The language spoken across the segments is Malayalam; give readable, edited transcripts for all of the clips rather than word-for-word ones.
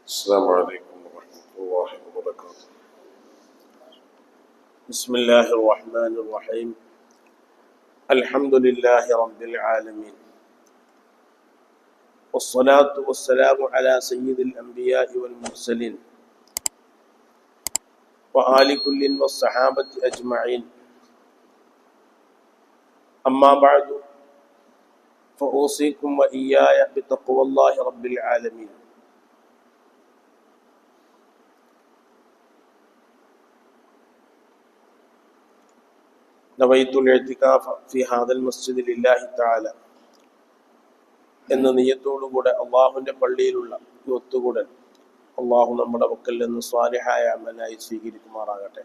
السلام عليكم ورحمة الله وبركاته. بسم الله الرحمن الرحيم. الحمد لله رب العالمين، والصلاة والسلام على سيد الأنبياء والمرسلين وآل كل والصحابة أجمعين. أما بعد، فأوصيكم وإياي بتقوى الله رب العالمين. നവൈത്തുൽ ഇഅ്തികാഫ ഫി ഹാദൽ മസ്ജിദി ലില്ലാഹി തആല എന്ന നിയ്യത്തോടുകൂടെ അള്ളാഹുവിൻ്റെ പള്ളിയിലുള്ള ഈ ഒത്തുകൂടൽ അള്ളാഹു നമ്മുടെ പക്കൽ നിന്ന് സ്വാലിഹായ അമലായി സ്വീകരിക്കുമാറാകട്ടെ.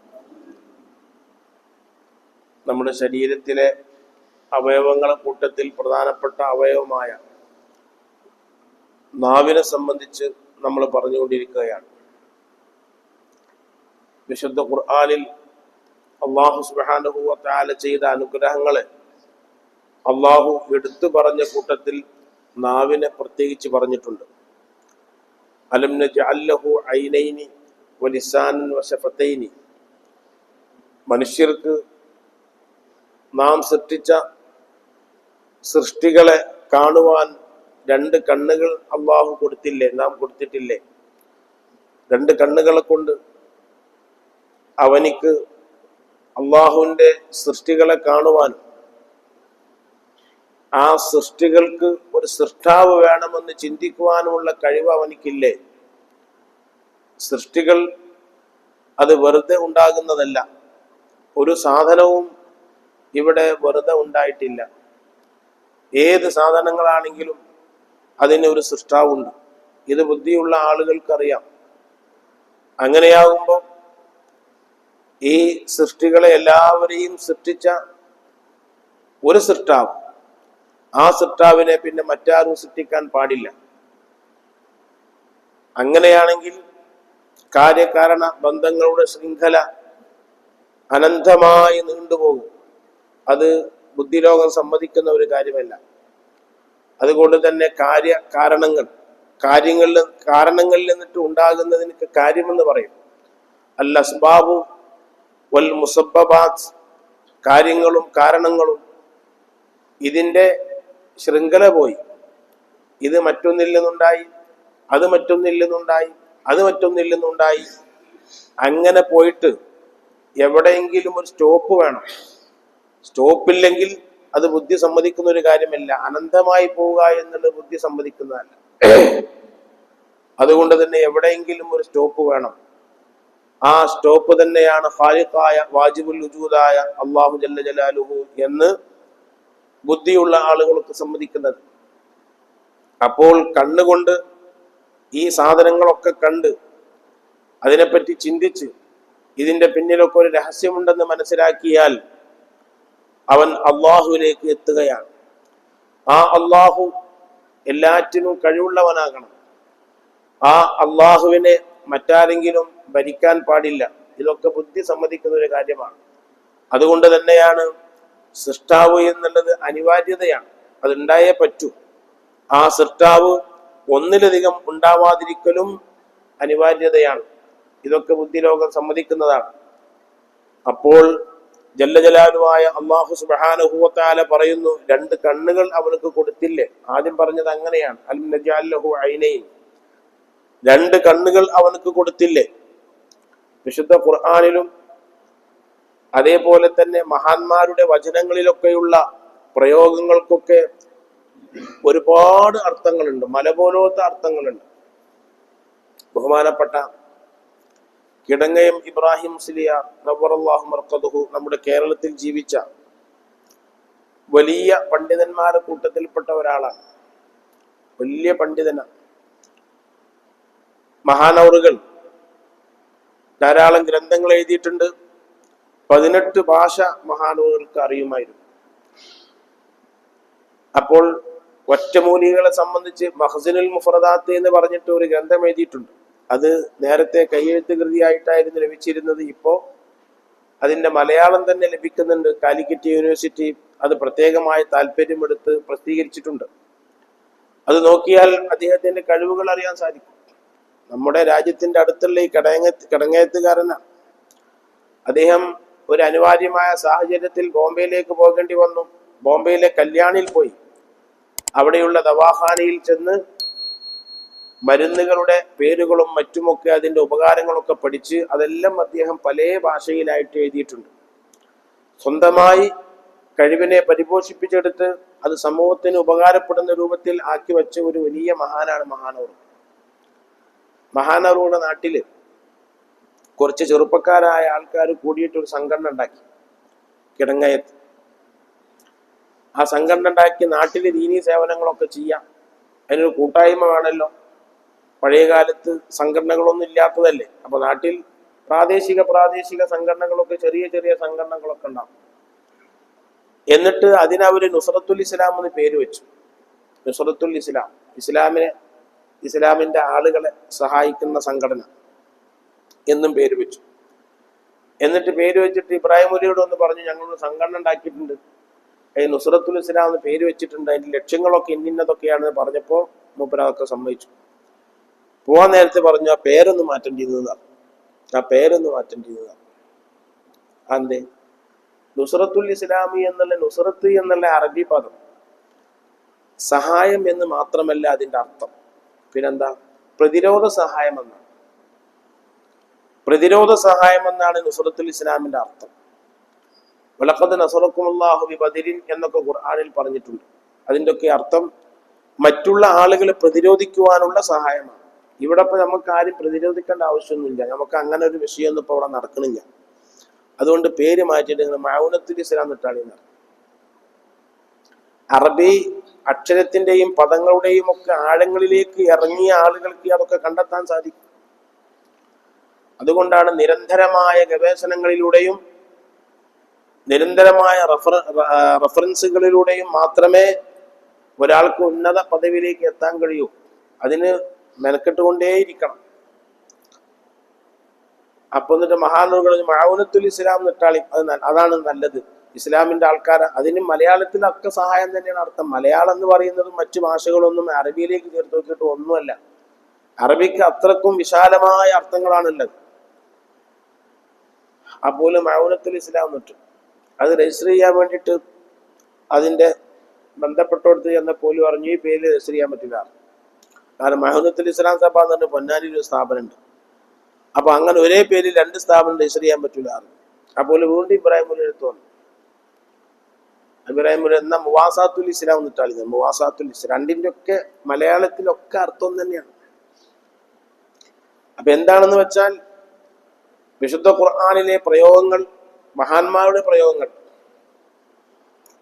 നമ്മുടെ ശരീരത്തിലെ അവയവങ്ങളെ കൂട്ടത്തിൽ പ്രധാനപ്പെട്ട അവയവമായ നാവിനെ സംബന്ധിച്ച് നമ്മൾ പറഞ്ഞുകൊണ്ടിരിക്കുകയാണ്. വിശുദ്ധ ഖുർആനിൽ അള്ളാഹു സുബ്ഹാനഹു വ തആല ചെയ്ത അനുഗ്രഹങ്ങളെ അള്ളാഹു എടുത്തു പറഞ്ഞ കൂട്ടത്തിൽ നാവിനെ പ്രത്യേകിച്ച് പറഞ്ഞിട്ടുണ്ട്. അലം നജ്അൽ ലഹു ഐനൈനി വലിസാനൻ വശഫതൈനി. മനുഷ്യർക്ക് നാം സൃഷ്ടിച്ച സൃഷ്ടികളെ കാണുവാൻ രണ്ട് കണ്ണുകൾ അള്ളാഹു കൊടുത്തില്ലേ, നാം കൊടുത്തിട്ടില്ലേ? രണ്ട് കണ്ണുകളെ കൊണ്ട് അവനിക്ക് അള്ളാഹുവിൻ്റെ സൃഷ്ടികളെ കാണുവാനും ആ സൃഷ്ടികൾക്ക് ഒരു സൃഷ്ടാവ് വേണമെന്ന് ചിന്തിക്കുവാനുമുള്ള കഴിവ് അവനിക്കില്ലേ? സൃഷ്ടികൾ അത് വെറുതെ ഉണ്ടാകുന്നതല്ല. ഒരു സാധനവും ഇവിടെ വെറുതെ ഉണ്ടായിട്ടില്ല. ഏത് സാധനങ്ങളാണെങ്കിലും അതിന് ഒരു സൃഷ്ടാവുണ്ട്. ഇത് ബുദ്ധിയുള്ള ആളുകൾക്കറിയാം. അങ്ങനെയാകുമ്പോൾ ഈ സൃഷ്ടികളെ എല്ലാവരെയും സൃഷ്ടിച്ച ഒരു സൃഷ്ടാവ്, ആ സൃഷ്ടാവിനെ പിന്നെ മറ്റാരും സൃഷ്ടിക്കാൻ പാടില്ല. അങ്ങനെയാണെങ്കിൽ കാര്യകാരണ ബന്ധങ്ങളുടെ ശൃംഖല അനന്തമായി നീണ്ടുപോകും. അത് ബുദ്ധിലോകം സമ്മതിക്കുന്ന ഒരു കാര്യമല്ല. അതുകൊണ്ട് തന്നെ കാരണങ്ങളിൽ നിന്നിട്ട് ഉണ്ടാകുന്നതിന് കാര്യമെന്ന് പറയും. അൽ അസ്ബാബു വൽ മുസബ്ബബാത്ത്, കാര്യങ്ങളും കാരണങ്ങളും. ഇതിൻ്റെ ശൃംഖല പോയി. ഇത് മറ്റൊന്നിൽ നിന്നുണ്ടായി, അത് മറ്റൊന്നിൽ നിന്നുണ്ടായി, അത് മറ്റൊന്നിൽ നിന്നുണ്ടായി. അങ്ങനെ പോയിട്ട് എവിടെയെങ്കിലും ഒരു സ്റ്റോപ്പ് വേണം. സ്റ്റോപ്പില്ലെങ്കിൽ അത് ബുദ്ധി സമ്മതിക്കുന്ന ഒരു കാര്യമല്ല. അനന്തമായി പോവുക എന്നുള്ളത് ബുദ്ധി സമ്മതിക്കുന്നതല്ല. അതുകൊണ്ട് തന്നെ എവിടെയെങ്കിലും ഒരു സ്റ്റോപ്പ് വേണം. ആ സ്റ്റോപ്പ് തന്നെയാണ് ഖാലിഖായ വാജിബുൽ വജൂദായ അല്ലാഹു ജല്ല ജലാലുഹു എന്ന് ബുദ്ധിയുള്ള ആളുകൾക്ക് സമ്മതിക്കുന്നത്. അപ്പോൾ കണ്ണുകൊണ്ട് ഈ സാധനങ്ങളൊക്കെ കണ്ട് അതിനെപ്പറ്റി ചിന്തിച്ച് ഇതിൻ്റെ പിന്നിലൊക്കെ ഒരു രഹസ്യമുണ്ടെന്ന് മനസ്സിലാക്കിയാൽ അവൻ അള്ളാഹുവിലേക്ക് എത്തുകയാണ്. ആ അള്ളാഹു എല്ലാറ്റിനും കഴിവുള്ളവനാകണം. ആ അള്ളാഹുവിനെ മറ്റാരെങ്കിലും ഭരിക്കാൻ പാടില്ല. ഇതൊക്കെ ബുദ്ധി സമ്മതിക്കുന്ന ഒരു കാര്യമാണ്. അതുകൊണ്ട് തന്നെയാണ് സൃഷ്ടാവ് എന്നുള്ളത് അനിവാര്യതയാണ്. അതുണ്ടായേ പറ്റൂ. ആ സൃഷ്ടാവ് ഒന്നിലധികം ഉണ്ടാവാതിരിക്കലും അനിവാര്യതയാണ്. ഇതൊക്കെ ബുദ്ധിലോകം സമ്മതിക്കുന്നതാണ്. അപ്പോൾ ജല്ല ജലാലുവായ അല്ലാഹു സുബ്ഹാനഹു വ തആല പറയുന്നു, രണ്ട് കണ്ണുകൾ അവനക്ക് കൊടുത്തില്ലേ? ആദ്യം പറഞ്ഞത് അങ്ങനെയാണ്. അലം നജ്അൽ ലഹു ഐനൈൻ, രണ്ട് കണ്ണുകൾ അവനക്ക് കൊടുത്തില്ലേ? വിശുദ്ധ ഖുർആനിലും അതേപോലെ തന്നെ മഹാന്മാരുടെ വചനങ്ങളിലൊക്കെയുള്ള പ്രയോഗങ്ങൾക്കൊക്കെ ഒരുപാട് അർത്ഥങ്ങളുണ്ട്, മല പോലത്തെ അർത്ഥങ്ങളുണ്ട്. ബഹുമാനപ്പെട്ട കിടങ്ങയം ഇബ്രാഹിം മുസ്ലിയാർ നവ്വറല്ലാഹു മർഖദഹു നമ്മുടെ കേരളത്തിൽ ജീവിച്ച വലിയ പണ്ഡിതന്മാരുടെ കൂട്ടത്തിൽപ്പെട്ട ഒരാളാണ്. വലിയ പണ്ഡിതനാണ്. മഹാനവറുകൾ ധാരാളം ഗ്രന്ഥങ്ങൾ എഴുതിയിട്ടുണ്ട്. 18 ഭാഷ മഹാനവറുകൾക്ക് അറിയുമായിരുന്നു. അപ്പോൾ ഒറ്റമൂലികളെ സംബന്ധിച്ച് മഖ്സിനുൽ മുഫ്രദാത്ത് എന്ന് പറഞ്ഞിട്ട് ഒരു ഗ്രന്ഥം എഴുതിയിട്ടുണ്ട്. അത് നേരത്തെ കയ്യെഴുത്ത് കൃതിയായിട്ടായിരുന്നു ലഭിച്ചിരുന്നത്. ഇപ്പോൾ അതിൻ്റെ മലയാളം തന്നെ ലഭിക്കുന്നുണ്ട്. കാലിക്കറ്റ് യൂണിവേഴ്സിറ്റി അത് പ്രത്യേകമായി താല്പര്യമെടുത്ത് പ്രസിദ്ധീകരിച്ചിട്ടുണ്ട്. അത് നോക്കിയാൽ അദ്ദേഹത്തിന്റെ കഴിവുകൾ അറിയാൻ സാധിക്കും. നമ്മുടെ രാജ്യത്തിന്റെ അടുത്തുള്ള ഈ കടങ്ങയത്തുകാരനാണ്. അദ്ദേഹം ഒരു അനിവാര്യമായ സാഹചര്യത്തിൽ ബോംബെയിലേക്ക് പോകേണ്ടി വന്നു. ബോംബെയിലെ കല്യാണിൽ പോയി അവിടെയുള്ള ദവാഖാനയിൽ ചെന്ന് മരുന്നുകളുടെ പേരുകളും മറ്റുമൊക്കെ അതിൻ്റെ ഉപകാരങ്ങളൊക്കെ പഠിച്ച് അതെല്ലാം അദ്ദേഹം പല ഭാഷയിലായിട്ട് എഴുതിയിട്ടുണ്ട്. സ്വന്തമായി കഴിവിനെ പരിപോഷിപ്പിച്ചെടുത്ത് അത് സമൂഹത്തിന് ഉപകാരപ്പെടുന്ന രൂപത്തിൽ ആക്കി വെച്ച ഒരു വലിയ മഹാനാണ് മഹാനൂർ. മഹാനൂറുടെ നാട്ടില് കുറച്ച് ചെറുപ്പക്കാരായ ആൾക്കാർ കൂടിയിട്ടൊരു സംഘടന ഉണ്ടാക്കി കിടങ്ങയത്ത്. ആ സംഘടന ഉണ്ടാക്കി നാട്ടിൽ ദീനീ സേവനങ്ങളൊക്കെ ചെയ്യാം. അതിനൊരു കൂട്ടായ്മ വേണമല്ലോ. പഴയ കാലത്ത് സംഘടനകളൊന്നും ഇല്ലാത്തതല്ലേ. അപ്പൊ നാട്ടിൽ പ്രാദേശിക സംഘടനകളൊക്കെ ചെറിയ സംഘടനകളൊക്കെ ഉണ്ടാവും. എന്നിട്ട് അതിനവര് നുസ്രത്തുൽ ഇസ്ലാം എന്ന് പേര് വെച്ചു. നുസ്രത്തുൽ ഇസ്ലാം, ഇസ്ലാമിന്റെ ആളുകളെ സഹായിക്കുന്ന സംഘടന എന്നും പേര് വെച്ചു. എന്നിട്ട് പേര് വെച്ചിട്ട് ഇബ്രാഹിം മുലിയോട് ഒന്ന് പറഞ്ഞു, ഞങ്ങളൊരു സംഘടന ഉണ്ടാക്കിയിട്ടുണ്ട്, നുസ്രത്തുൽ ഇസ്ലാം എന്ന് പേര് വെച്ചിട്ടുണ്ട്, അതിന്റെ ലക്ഷ്യങ്ങളൊക്കെ ഇന്നതൊക്കെയാണെന്ന് പറഞ്ഞപ്പോൾ മൂപ്പരതൊക്കെ സമ്മതിച്ചു. പോവാൻ നേരത്തെ പറഞ്ഞു ആ പേരൊന്ന് മാറ്റം ചെയ്തതാണ്. അതെ, നുസ്രത്തുൽ ഇസ്ലാമി എന്നുള്ള നുസ്രത്ത് എന്നുള്ള അറബി പദം സഹായം എന്ന് മാത്രമല്ല അതിന്റെ അർത്ഥം. പിന്നെന്താ? പ്രതിരോധ സഹായം എന്നാണ് നുസ്രത്തുൽ ഇസ്ലാമിന്റെ അർത്ഥം. വലഖദ് നസറക്കുമുല്ലാഹു ബിബദരിൻ എന്നൊക്കെ ഖുർആനിൽ പറഞ്ഞിട്ടുണ്ട്. അതിൻ്റെയൊക്കെ അർത്ഥം മറ്റുള്ള ആളുകളെ പ്രതിരോധിക്കുവാനുള്ള സഹായമാണ്. ഇവിടെ ഇപ്പൊ നമുക്ക് ആരും പ്രതിരോധിക്കേണ്ട ആവശ്യമൊന്നുമില്ല. നമുക്ക് അങ്ങനെ ഒരു വിഷയമൊന്നും ഇപ്പൊ അവിടെ നടക്കണില്ല. അതുകൊണ്ട് പേര് മാറ്റിയിട്ട് മൗനത്തുൽ ഇസ്ലാം എന്നിട്ടാണ്. അറബി അക്ഷരത്തിന്റെയും പദങ്ങളുടെയും ഒക്കെ ആഴങ്ങളിലേക്ക് ഇറങ്ങിയ ആളുകൾക്ക് അതൊക്കെ കണ്ടെത്താൻ സാധിക്കും. അതുകൊണ്ടാണ് നിരന്തരമായ ഗവേഷണങ്ങളിലൂടെയും നിരന്തരമായ റഫറൻസുകളിലൂടെയും മാത്രമേ ഒരാൾക്ക് ഉന്നത പദവിയിലേക്ക് എത്താൻ കഴിയൂ. അതിന് മെനക്കെട്ടുകൊണ്ടേയിരിക്കണം. അപ്പൊ എന്നിട്ട് മഹാനൂറുകൾ മഅൂനത്തുൽ ഇസ്ലാം എന്നിട്ടാളി, അതാണ് നല്ലത്. ഇസ്ലാമിന്റെ ആൾക്കാർ അതിന് മലയാളത്തിലൊക്കെ സഹായം തന്നെയാണ് അർത്ഥം. മലയാളം എന്ന് പറയുന്നത് മറ്റു ഭാഷകളൊന്നും അറബിയിലേക്ക് ചേർത്ത് നോക്കിയിട്ട് ഒന്നുമല്ല. അറബിക്ക് അത്രക്കും വിശാലമായ അർത്ഥങ്ങളാണുള്ളത്. അപ്പോൾ മഅൂനത്തുൽ ഇസ്ലാം എന്നിട്ട് അത് രജിസ്റ്റർ ചെയ്യാൻ വേണ്ടിയിട്ട് അതിന്റെ ബന്ധപ്പെട്ടോടത്ത് ചെന്നപ്പോൾ പറഞ്ഞു ഈ പേര് രജിസ്റ്റർ ചെയ്യാൻ പറ്റില്ല. കാരണം മഅൂനത്തുൽ ഇസ്ലാം സഭ എന്ന് പറഞ്ഞ പൊന്നാനിയിൽ ഒരു സ്ഥാപനമുണ്ട്. അപ്പൊ അങ്ങനെ ഒരേ പേരിൽ രണ്ട് സ്ഥാപനം രജിസ്റ്റർ ചെയ്യാൻ പറ്റില്ല. അപ്പോൾ വീണ്ടും ഇബ്രാഹിം മുല്ല എടുത്തു വന്നു. ഇബ്രാഹിം മുല്ല എന്നാ മുവാസാത്തുൽ ഇസ്ലാം എന്നിട്ടാണ്. മുവാസാത്തുൽ ഇസ്ലാം രണ്ടിന്റെ ഒക്കെ മലയാളത്തിലൊക്കെ അർത്ഥം തന്നെയാണ്. അപ്പൊ എന്താണെന്ന് വെച്ചാൽ വിശുദ്ധ ഖുർആനിലെ പ്രയോഗങ്ങൾ, മഹാന്മാരുടെ പ്രയോഗങ്ങൾ,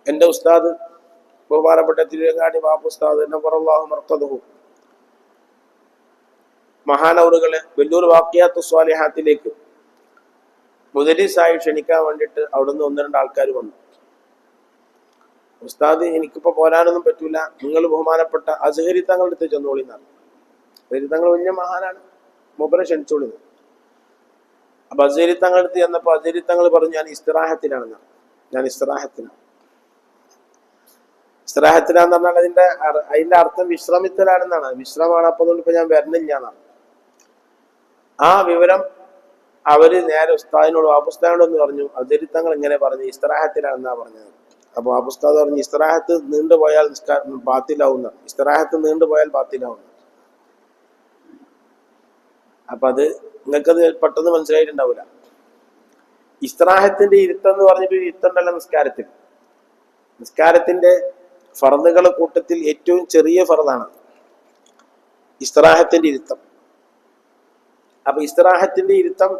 എൻ്റെ ഉസ്താദ് ബഹുമാനപ്പെട്ട തിരുവങ്ങാടി ബാപ്പു ഉസ്താദ് നവറല്ലാഹു മർഖദഹു മഹാനവറുകളെ വെല്ലൂർ വാഖിയാത്തു സ്വാലിഹാത്തിലേക്ക് മുദരിസായി ക്ഷണിക്കാൻ വേണ്ടിയിട്ട് അവിടുന്ന് 1-2 ആൾക്കാർ വന്നു. ഉസ്താദ് എനിക്കിപ്പോ പോരാനൊന്നും പറ്റൂല, നിങ്ങൾ ബഹുമാനപ്പെട്ട അസ്ഹരി തങ്ങളുടെ അടുത്ത് ചെന്നോളിന്നാണ്. അസ്ഹരി തങ്ങൾ വലിയ മഹാനാണ്, മൂപ്പരെ ക്ഷണിച്ചോളിന്ന്. അപ്പൊ അസ്ഹരി തങ്ങളുടെ അടുത്ത് ചെന്നപ്പോ അസ്ഹരി തങ്ങൾ പറഞ്ഞു ഞാൻ ഇസ്തിറാഹത്തിലാണെന്നാണ്. ഇസ്തിറാഹത്തിലാന്ന് പറഞ്ഞാൽ അതിന്റെ അർത്ഥം വിശ്രമിത്തലാണെന്നാണ്. വിശ്രമാണ്. അപ്പൊ അതുകൊണ്ട് ഇപ്പൊ ഞാൻ വരണില്ല എന്നാണ്. ആ വിവരം അവര് നേരെ ഉസ്താദിനോട് ഉസ്താദിനോടൊന്ന് പറഞ്ഞു. അസ്ഹരി തങ്ങൾ ഇങ്ങനെ പറഞ്ഞു ഇസ്തിറാഹത്തിലാണെന്നാ പറഞ്ഞത്. അപ്പൊ ഉസ്താദ് പറഞ്ഞു ഇസ്തിറാഹത്ത് നീണ്ടുപോയാൽ ബാത്തിലാവുന്ന, ഇസ്തിറാഹത്ത് നീണ്ടുപോയാൽ ബാത്തിലാവുന്ന. അപ്പൊ അത് നിങ്ങൾക്കത് പെട്ടെന്ന് മനസ്സിലായിട്ടുണ്ടാവില്ല. ഇസ്തിറാഹത്തിന്റെ ഇരുത്തം എന്ന് പറഞ്ഞിട്ട് ഇരുത്തണ്ടല്ല നിസ്കാരത്തിന്റെ ഫർദുകളുടെ കൂട്ടത്തിൽ ഏറ്റവും ചെറിയ ഫർദാണ് ഇസ്തിറാഹത്തിന്റെ ഇരുത്തം. അപ്പൊ ഇസ്തിറാഹത്തിന്റെ ഇരുത്തം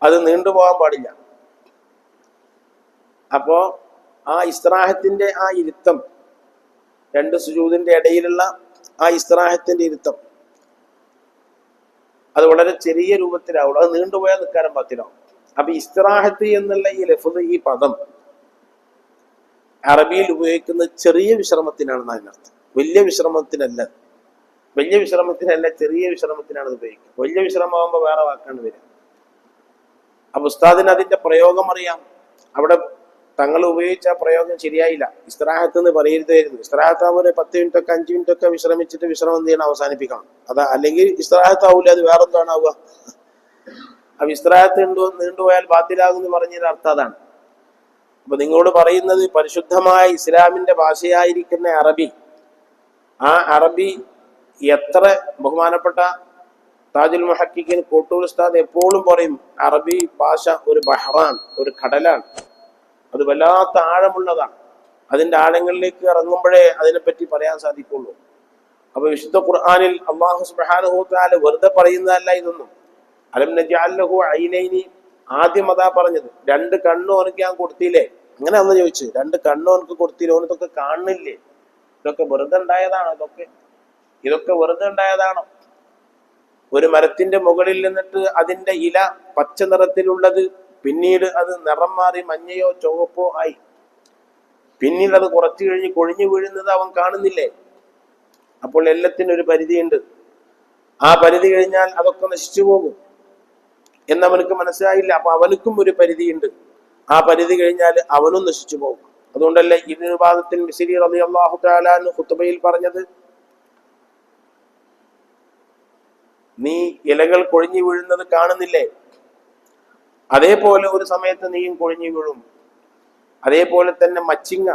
അത് നീണ്ടുപോകാൻ പാടില്ല. അപ്പോ ആ ഇസ്തിറാഹത്തിന്റെ ആ ഇരുത്തം, 2 സുജൂദിന്റെ ഇടയിലുള്ള ആ ഇസ്തിറാഹത്തിന്റെ ഇരുത്തം അത് വളരെ ചെറിയ രൂപത്തിലാവുള്ളൂ. അത് നീണ്ടുപോയാൽ നിൽക്കാനും പറ്റില്ലാവും. അപ്പൊ ഇസ്തിറാഹത്ത് എന്നുള്ള ഈ ലഫ്ദ്, ഈ പദം അറബിയിൽ ഉപയോഗിക്കുന്ന ചെറിയ വിശ്രമത്തിനാണെന്ന് അതിനർത്ഥം. വലിയ വിശ്രമത്തിനല്ല, ചെറിയ വിശ്രമത്തിനാണ് ഇത് ഉപയോഗിക്കുക. വലിയ വിശ്രമമാകുമ്പോൾ വേറെ വാക്കാണ് വരിക. അപ്പൊ ഉസ്താദിന് അതിന്റെ പ്രയോഗം അറിയാം. അവിടെ തങ്ങൾ ഉപയോഗിച്ച പ്രയോഗം ശരിയായില്ല. ഇസ്തിറാഹത്ത് എന്ന് പറയരുതായിരുന്നു. ഇസ്തിറാഹത്ത് ആവുമ്പോൾ 10 മിനിറ്റ് ഒക്കെ 5 മിനിറ്റ് ഒക്കെ വിശ്രമിച്ചിട്ട് വിശ്രമം എന്ത് ചെയ്യണം, അവസാനിപ്പിക്കണം. അതാ, അല്ലെങ്കിൽ ഇസ്തിറാഹത്ത് ആവൂല, അത് വേറെന്താണ് ആവുക. അപ്പൊ ഇസ്തിറാഹത്ത് നീണ്ടുപോയാൽ ബാത്തിലാകും എന്ന് പറഞ്ഞതിന്റെ അർത്ഥം അതാണ്. അപ്പൊ നിങ്ങളോട് പറയുന്നത്, പരിശുദ്ധമായ ഇസ്ലാമിന്റെ ഭാഷയായിരിക്കുന്ന അറബി, ആ അറബി എത്ര ബഹുമാനപ്പെട്ട താജുൽ മുഹഖിഖീൻ കോട്ടൂർ ഉസ്താദ് എപ്പോഴും പറയും, അറബി ഭാഷ ഒരു ബഹ്റാൻ, ഒരു കടലാണ്. അത് വല്ലാത്ത ആഴമുള്ളതാണ്. അതിന്റെ ആഴങ്ങളിലേക്ക് ഇറങ്ങുമ്പോഴേ അതിനെപ്പറ്റി പറയാൻ സാധിക്കുള്ളൂ. അപ്പൊ വിശുദ്ധ ഖുർആനിൽ അല്ലാഹു സുബ്ഹാനഹു വ തആല വെറുതെ പറയുന്നതല്ല ഇതൊന്നും. അലം നജ്അൽ ലഹു ഐനൈനി, ആദ്യം അതാ പറഞ്ഞത്, 2 കണ്ണും ഓനക്ക് ഞാൻ കൊടുത്തില്ലേ. അങ്ങനെ അന്ന് ചോദിച്ചു, 2 കണ്ണും ഓനക്ക് കൊടുത്തില്ലേ, ഓനതൊക്കെ കാണുന്നില്ലേ? ഇതൊക്കെ വെറുതെ ഉണ്ടായതാണോ? ഇതൊക്കെ വെറുതെ ഉണ്ടായതാണോ? ഒരു മരത്തിന്റെ മുകളിൽ നിന്നിട്ട് അതിന്റെ ഇല പച്ച നിറത്തിലുള്ളത് പിന്നീട് അത് നിറം മാറി മഞ്ഞയോ ചുവപ്പോ ആയി, പിന്നീട് അത് കുറച്ചു കഴിഞ്ഞ് കൊഴിഞ്ഞു വീഴുന്നത് അവൻ കാണുന്നില്ലേ? അപ്പോൾ എല്ലാത്തിനും ഒരു പരിധിയുണ്ട്. ആ പരിധി കഴിഞ്ഞാൽ അതൊക്കെ നശിച്ചു പോകും എന്നവനക്ക് മനസ്സിലായില്ല. അപ്പൊ അവനക്കും ഒരു പരിധിയുണ്ട്. ആ പരിധി കഴിഞ്ഞാൽ അവനും നശിച്ചു പോകും. അതുകൊണ്ടല്ലേ ഇബ്നു ബാദത്തിൽ മിസ്രി റളിയല്ലാഹു തആല അൻഹു ഖുത്ബയിൽ പറഞ്ഞത്, നീ ഇലകൾ കൊഴിഞ്ഞു വീഴുന്നത് കാണുന്നില്ലേ? അതേപോലെ ഒരു സമയത്ത് നീയും കൊഴിഞ്ഞു വീഴും. അതേപോലെ തന്നെ മച്ചിങ്ങ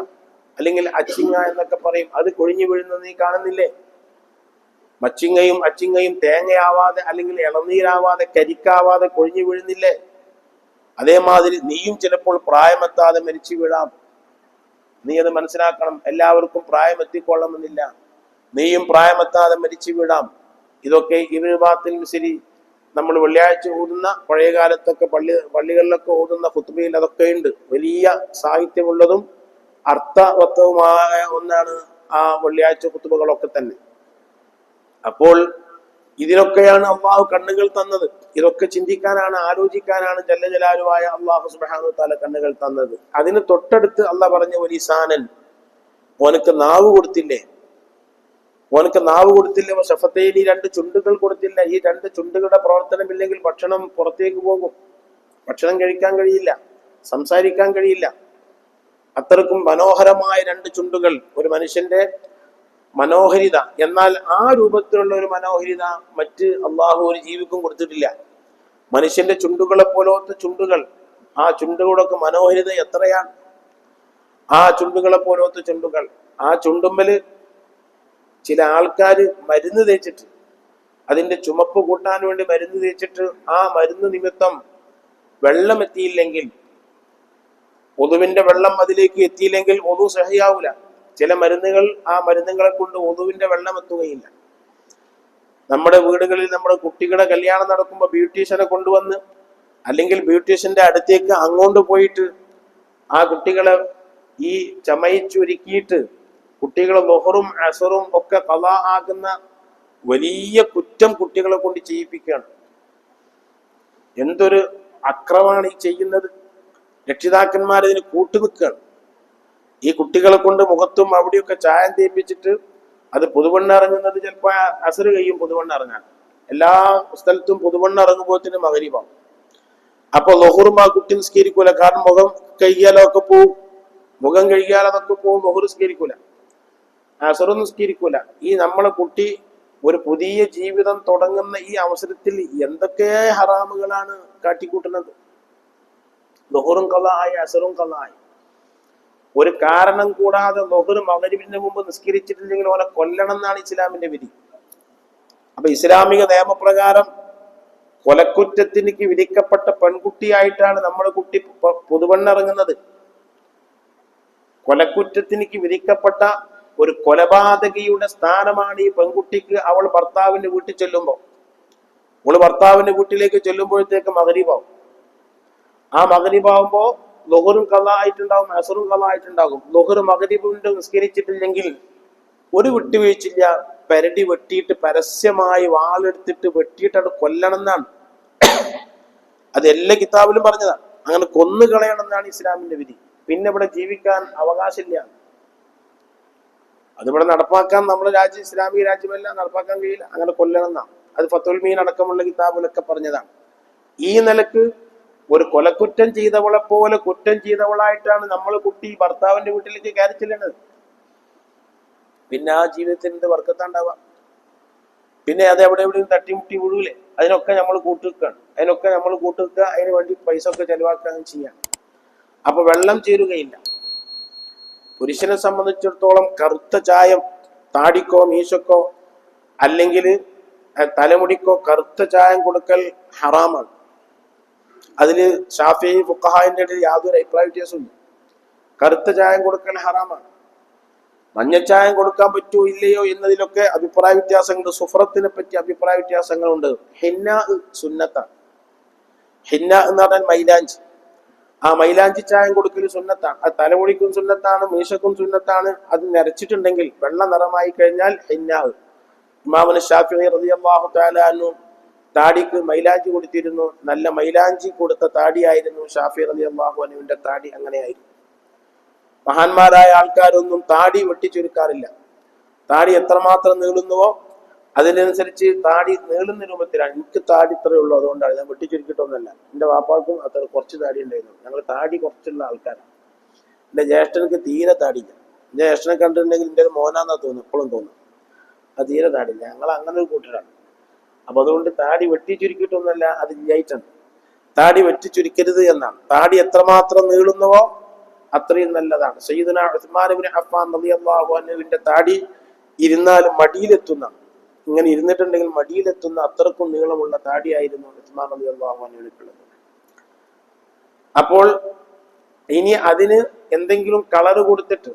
അല്ലെങ്കിൽ അച്ചിങ്ങ എന്നൊക്കെ പറയും, അത് കൊഴിഞ്ഞു വീഴുന്നത് നീ കാണുന്നില്ലേ? മച്ചിങ്ങയും അച്ചിങ്ങയും തേങ്ങയാവാതെ അല്ലെങ്കിൽ ഇളനീരാവാതെ കരിക്കാവാതെ കൊഴിഞ്ഞു വീഴുന്നില്ലേ? അതേമാതിരി നീയും ചിലപ്പോൾ പ്രായമെത്താതെ മരിച്ചു വീഴാം. നീ അത് മനസ്സിലാക്കണം. എല്ലാവർക്കും പ്രായം എത്തിക്കൊള്ളണമെന്നില്ല. നീയും പ്രായമെത്താതെ മരിച്ചു വീഴാം. ഇതൊക്കെ ഇബ്നു ബാത്തിൽ മിസ്രി നമ്മൾ വെള്ളിയാഴ്ച ഓതുന്ന, പഴയ കാലത്തൊക്കെ പള്ളികളിലൊക്കെ ഓതുന്ന ഖുത്ബയിൽ അതൊക്കെ ഉണ്ട്. വലിയ സാഹിത്യമുള്ളതും അർത്ഥവത്തവുമായ ഒന്നാണ് ആ വെള്ളിയാഴ്ച ഖുത്ബകളൊക്കെ തന്നെ. അപ്പോൾ ഇതിനൊക്കെയാണ് അള്ളാഹു കണ്ണുകൾ തന്നത്. ഇതൊക്കെ ചിന്തിക്കാനാണ്, ആലോചിക്കാനാണ് ജല്ല ജലാലുവായ അള്ളാഹു സുബ്ഹാനഹു വ തആല കണ്ണുകൾ തന്നത്. അതിന് തൊട്ടടുത്ത് അള്ളാഹ് പറഞ്ഞ വലിസാനൻ, ഓനക്ക് നാവ് കൊടുത്തില്ലേ? ഓനക്ക് നാവ് കൊടുത്തില്ലേ? ഷഫത്തൈനി, 2 ചുണ്ടുകൾ കൊടുത്തില്ല. ഈ 2 ചുണ്ടുകളുടെ പ്രവർത്തനമില്ലെങ്കിൽ ഭക്ഷണം പുറത്തേക്ക് പോകും, ഭക്ഷണം കഴിക്കാൻ കഴിയില്ല, സംസാരിക്കാൻ കഴിയില്ല. അത്രക്കും മനോഹരമായ 2 ചുണ്ടുകൾ, ഒരു മനുഷ്യന്റെ മനോഹരിത. എന്നാൽ ആ രൂപത്തിലുള്ള ഒരു മനോഹരിത മറ്റ് അള്ളാഹു ഒരു ജീവിക്കും കൊടുത്തിട്ടില്ല. മനുഷ്യന്റെ ചുണ്ടുകളെ പോലത്തെ ചുണ്ടുകൾ, ആ ചുണ്ടുകളൊക്കെ മനോഹരിത എത്രയാണ്! ആ ചുണ്ടുകളെ പോലത്തെ ചുണ്ടുകൾ, ആ ചുണ്ടുമ്മല് ചില ആൾക്കാര് മരുന്ന് തേച്ചിട്ട്, അതിന്റെ ചുമപ്പ് കൂട്ടാൻ വേണ്ടി മരുന്ന് തേച്ചിട്ട്, ആ മരുന്ന് നിമിത്തം വെള്ളം എത്തിയില്ലെങ്കിൽ, ഒതുവിന്റെ വെള്ളം അതിലേക്ക് എത്തിയില്ലെങ്കിൽ ഒതു സഹിയാവൂല. ചില മരുന്നുകൾ, ആ മരുന്നുകളെ കൊണ്ട് ഒതുവിന്റെ വെള്ളം എത്തുകയില്ല. നമ്മുടെ വീടുകളിൽ നമ്മുടെ കുട്ടികളുടെ കല്യാണം നടക്കുമ്പോൾ ബ്യൂട്ടീഷ്യനെ കൊണ്ടുവന്ന്, അല്ലെങ്കിൽ ബ്യൂട്ടീഷ്യന്റെ അടുത്തേക്ക് അങ്ങോട്ട് പോയിട്ട് ആ കുട്ടികളെ ഈ ചമയിച്ചൊരുക്കിയിട്ട് കുട്ടികളെ ളുഹറും അസറും ഒക്കെ ഖളാ ആകുന്ന വലിയ കുറ്റം കുട്ടികളെ കൊണ്ട് ചെയ്യിപ്പിക്കുകയാണ്. എന്തൊരു അക്രമമാണ് ഈ ചെയ്യുന്നത്! രക്ഷിതാക്കന്മാർ ഇതിന് കൂട്ടുനിൽക്കുകയാണ്. ഈ കുട്ടികളെ കൊണ്ട് മുഖത്തും അവിടെയൊക്കെ ചായം തേപ്പിച്ചിട്ട്, അത് പുതുവെണ്ണ ഇറങ്ങുന്നത് ചിലപ്പോൾ അസർ കഴിയും പുതുവെണ്ണ ഇറങ്ങാൻ. എല്ലാ സ്ഥലത്തും പുതുവെണ്ണ ഇറങ്ങുമ്പോഴത്തേന് മഗ്‌രിബാവും. അപ്പൊ ളുഹറും ആ കുട്ടി നിസ്കരിക്കൂല. കാരണം മുഖം കഴുകിയാലൊക്കെ പോവും, മുഖം കഴുകിയാലതൊക്കെ പോവും, ളുഹർ നിസ്കരിക്കൂല, അസറും നിസ്കരിക്കൂല. ഈ നമ്മളെ കുട്ടി ഒരു പുതിയ ജീവിതം തുടങ്ങുന്ന ഈ അവസരത്തിൽ എന്തൊക്കെ ഹറാമുകളാണ് കാട്ടിക്കൂട്ടുന്നത്! ളുഹറും ഖളായി, അസറും ഖളായി. ഒരു കാരണം കൂടാതെ ളുഹർ മഗ്‌രിബിന് മുമ്പ് നിസ്കരിച്ചിട്ടില്ലെങ്കിൽ ഓനെ കൊല്ലണം എന്നാണ് ഇസ്ലാമിന്റെ വിധി. അപ്പൊ ഇസ്ലാമിക നിയമപ്രകാരം കൊലക്കുറ്റത്തിനിക്ക് വിധിക്കപ്പെട്ട പെൺകുട്ടിയായിട്ടാണ് നമ്മുടെ കുട്ടി പുതുവെണ്ണ ഇറങ്ങുന്നത്. കൊലക്കുറ്റത്തിനിക്ക് വിധിക്കപ്പെട്ട ഒരു കൊലപാതകിയുടെ സ്ഥാനമാണ് ഈ പെൺകുട്ടിക്ക്. അവൾ ഭർത്താവിന്റെ വീട്ടിൽ ചെല്ലുമ്പോൾ, അവള് ഭർത്താവിന്റെ വീട്ടിലേക്ക് ചെല്ലുമ്പോഴത്തേക്ക് മഗ്‌രിബാവും. ആ മഗ്‌രിബാവുമ്പോ ളുഹറും ഖളാ ആയിട്ടുണ്ടാകും, അസറും ഖളാ ആയിട്ടുണ്ടാകും. ളുഹർ മഗ്‌രിബിന്റെ നിസ്കരിച്ചിട്ടില്ലെങ്കിൽ ഒരു വിട്ടുവീഴ്ചയില്ല, പെരടി വെട്ടിയിട്ട് പരസ്യമായി വാളെടുത്തിട്ട് വെട്ടിയിട്ട് അത് കൊല്ലണം എന്നാണ്. അത് എല്ലാ കിതാബിലും പറഞ്ഞതാണ്. അങ്ങനെ കൊന്നു കളയണം എന്നാണ് ഇസ്ലാമിന്റെ വിധി. പിന്നെ ഇവിടെ ജീവിക്കാൻ അവകാശമില്ല. അതിവിടെ നടപ്പാക്കാൻ നമ്മുടെ രാജ്യം ഇസ്ലാമിക രാജ്യമല്ല, നടപ്പാക്കാൻ കഴിയില്ല. അങ്ങനെ കൊല്ലണം എന്നാണ്. അത് ഫത്തുൽ മീൻ അടക്കമുള്ള കിതാബിലൊക്കെ പറഞ്ഞതാണ്. ഈ നിലക്ക് ഒരു കൊലക്കുറ്റം ചെയ്തവളെ പോലെ കുറ്റം ചെയ്തവളായിട്ടാണ് നമ്മൾ കുട്ടി ഭർത്താവിന്റെ വീട്ടിലേക്ക് കയറി ചെല്ലുന്നത്. പിന്നെ ആ ജീവിതത്തിൽ എന്ത് വർക്കത്താണ്ടാവാം? പിന്നെ അത് എവിടെയും തട്ടിമുട്ടി വീഴൂലേ? അതിനൊക്കെ നമ്മൾ കൂട്ടുവെക്കുകയാണ്. അതിന് വേണ്ടി പൈസ ഒക്കെ ചെലവാക്കുകയും ചെയ്യാം. അപ്പൊ വെള്ളം ചേരുകയില്ല. പുരുഷനെ സംബന്ധിച്ചിടത്തോളം കറുത്ത ചായം താടിക്കോ മീശക്കോ അല്ലെങ്കിൽ തലമുടിക്കോ കറുത്ത ചായം കൊടുക്കൽ ഹറാമാണ്. അതില് ഷാഫി ഫുഖഹാന്റെ ഇടയിൽ യാതൊരു അഭിപ്രായ വ്യത്യാസമില്ല. കറുത്ത ചായം കൊടുക്കൽ ഹറാമാണ്. മഞ്ഞച്ചായം കൊടുക്കാൻ പറ്റുമോ ഇല്ലയോ എന്നതിലൊക്കെ അഭിപ്രായ വ്യത്യാസങ്ങളുണ്ട്. സുഫ്രത്തിനെ പറ്റി അഭിപ്രായ വ്യത്യാസങ്ങളുണ്ട്. ഹിന്ന സുന്നത്താണ്. ഹിന്ന എന്ന് പറഞ്ഞാൽ മൈലാഞ്ചി. ആ മൈലാഞ്ചി ചായം കൊടുക്കൽ സുന്നത്താണ്. അത് തലമുടിക്കും സുന്നത്താണ്, മീശക്കും സുന്നത്താണ്. അത് നിറച്ചിട്ടുണ്ടെങ്കിൽ വെള്ള നിറമായി കഴിഞ്ഞാൽ ഹിന്ന. ഇമാമുന ശാഫിഈ റളിയല്ലാഹു തആല അൻഹു താടിക്ക് മൈലാഞ്ചി കൊടുത്തിരുന്നു. നല്ല മൈലാഞ്ചി കൊടുത്ത താടിയായിരുന്നു ഷാഫിഈ റളിയല്ലാഹു അൻഹുവിന്റെ താടി. അങ്ങനെയായിരുന്നു. മഹാന്മാരായ ആൾക്കാരൊന്നും താടി വെട്ടിച്ചുരുക്കാറില്ല. താടി എത്രമാത്രം നീളുന്നുവോ അതിനനുസരിച്ച് താടി നീളുന്ന രൂപത്തിലാണ്. എനിക്ക് താടി ഇത്രയേ ഉള്ളൂ, അതുകൊണ്ടാണ് ഞാൻ വെട്ടിച്ചുരുക്കിയിട്ടൊന്നുമല്ല. എൻ്റെ വാപ്പാർക്കും അത്ര കുറച്ച് താടി ഉണ്ടായിരുന്നു. ഞങ്ങൾ താടി കുറച്ചുള്ള ആൾക്കാരാണ്. എൻ്റെ ജ്യേഷ്ഠനക്ക് തീരെ താടിയില്ല. എൻ്റെ ജ്യേഷ്ഠനെ കണ്ടിട്ടുണ്ടെങ്കിൽ എൻ്റെ ഒരു മോനാന്നാ തോന്നുന്നു, എപ്പോഴും തോന്നും. അത് തീരെ താടിയില്ല. ഞങ്ങൾ അങ്ങനെ ഒരു കൂട്ടരാണ്. അപ്പൊ അതുകൊണ്ട് താടി വെട്ടിച്ചുരുക്കിയിട്ടൊന്നുമല്ല, അത് ഇല്ലായിട്ടാണ്. താടി വെട്ടിച്ചുരുക്കരുത് എന്നാണ്. താടി എത്രമാത്രം നീളുന്നുവോ അത്രയും നല്ലതാണ്. സയ്യിദുനാ ഉസ്മാൻ ഇബ്നു അഫ്ഫാൻ റളിയല്ലാഹു അൻഹുവിന്റെ താടി ഇരുന്നാലും മടിയിലെത്തുന്ന, ഇങ്ങനെ ഇരുന്നിട്ടുണ്ടെങ്കിൽ മടിയിലെത്തുന്ന അത്രക്കും നീളമുള്ള താടിയായിരുന്നു ഉസ്മാൻ റളിയല്ലാഹു അൻഹുവിനുള്ളത്. അപ്പോൾ ഇനി അതിന് എന്തെങ്കിലും കളറ് കൊടുത്തിട്ട്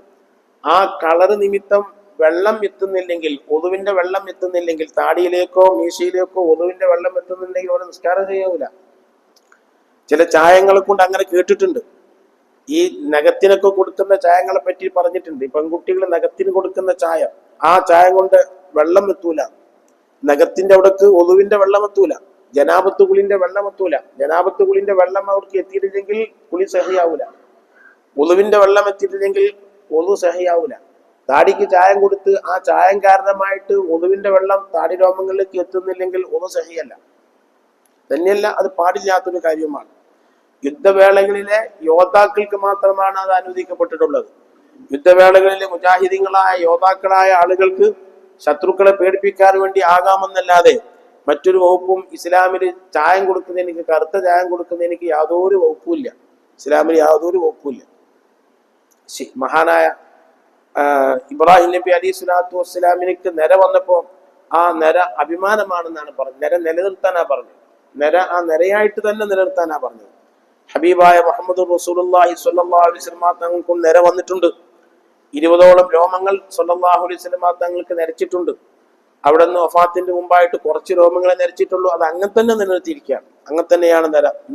ആ കളറ് നിമിത്തം വെള്ളം എത്തുന്നില്ലെങ്കിൽ, ഒതുവിന്റെ വെള്ളം എത്തുന്നില്ലെങ്കിൽ, താടിയിലേക്കോ മീശയിലേക്കോ ഒതുവിന്റെ വെള്ളം എത്തുന്നില്ലെങ്കിൽ അവിടെ നിസ്കാരം ചെയ്യാവൂല. ചില ചായങ്ങളെ കൊണ്ട് അങ്ങനെ കേട്ടിട്ടുണ്ട്. ഈ നഖത്തിനൊക്കെ കൊടുക്കുന്ന ചായങ്ങളെ പറ്റി പറഞ്ഞിട്ടുണ്ട്. ഈ പെൺകുട്ടികൾ നഖത്തിന് കൊടുക്കുന്ന ചായ, ആ ചായ കൊണ്ട് വെള്ളം എത്തൂല. നഖത്തിന്റെ അവിടേക്ക് ഒതുവിന്റെ വെള്ളം എത്തൂല. ജനാപത്ത് കുളിന്റെ വെള്ളം എത്തൂല. ജനാപത്ത് കുളിന്റെ വെള്ളം അവർക്ക് എത്തിയിട്ടില്ലെങ്കിൽ കുളി സഹിയാവൂല. ഒതുവിന്റെ വെള്ളം എത്തിയിട്ടില്ലെങ്കിൽ ഒതു സഹിയാവൂല. താടിക്ക് ചായം കൊടുത്ത് ആ ചായം കാരണമായിട്ട് ഒതുവിന്റെ വെള്ളം താടി രോമങ്ങളിലേക്ക് എത്തുന്നില്ലെങ്കിൽ ഒതു സഹിയല്ല. തന്നെയല്ല, അത് പാടില്ലാത്തൊരു കാര്യമാണ്. യുദ്ധവേളകളിലെ യോദ്ധാക്കൾക്ക് മാത്രമാണ് അത് അനുവദിക്കപ്പെട്ടിട്ടുള്ളത്. യുദ്ധവേളകളിലെ മുജാഹിദീങ്ങളായ യോദ്ധാക്കളായ ആളുകൾക്ക് ശത്രുക്കളെ പേടിപ്പിക്കാൻ വേണ്ടി ആകാമെന്നല്ലാതെ മറ്റൊരു വകുപ്പും ഇസ്ലാമിൽ ചായം കൊടുക്കുന്നതിന്, കറുത്ത ചായം കൊടുക്കുന്നതിന് യാതൊരു വകുപ്പുമില്ല. ഇസ്ലാമിൽ യാതൊരു വകുപ്പുമില്ല. മഹാനായ ഇബ്രാഹിം നബി അലൈഹി സ്വലാത്തു വസ്സലാമിനിക്ക് നിര വന്നപ്പോ ആ നിര അഭിമാനമാണെന്നാണ് പറഞ്ഞത്. നിര നിലനിർത്താനാ പറഞ്ഞത്. ആ നിരയായിട്ട് തന്നെ നിലനിർത്താനാ പറഞ്ഞത്. ഹബീബായ മുഹമ്മദ് റസൂലുള്ളാഹി സ്വല്ലല്ലാഹു അലൈഹി വസല്ലം തങ്ങൾക്കും നിര വന്നിട്ടുണ്ട്. 20ഓളം രോമങ്ങൾ സ്വല്ലല്ലാഹു അലൈഹി വസല്ലം തങ്ങൾക്ക് നരച്ചിട്ടുണ്ട്. അവിടെ നിന്ന് വഫാത്തിന്റെ മുമ്പായിട്ട് കുറച്ച് രോമങ്ങളെ നരച്ചിട്ടുള്ളൂ. അത് അങ്ങനെ തന്നെ നിലനിർത്തിയിരിക്കുകയാണ്. അങ്ങനെ തന്നെയാണ്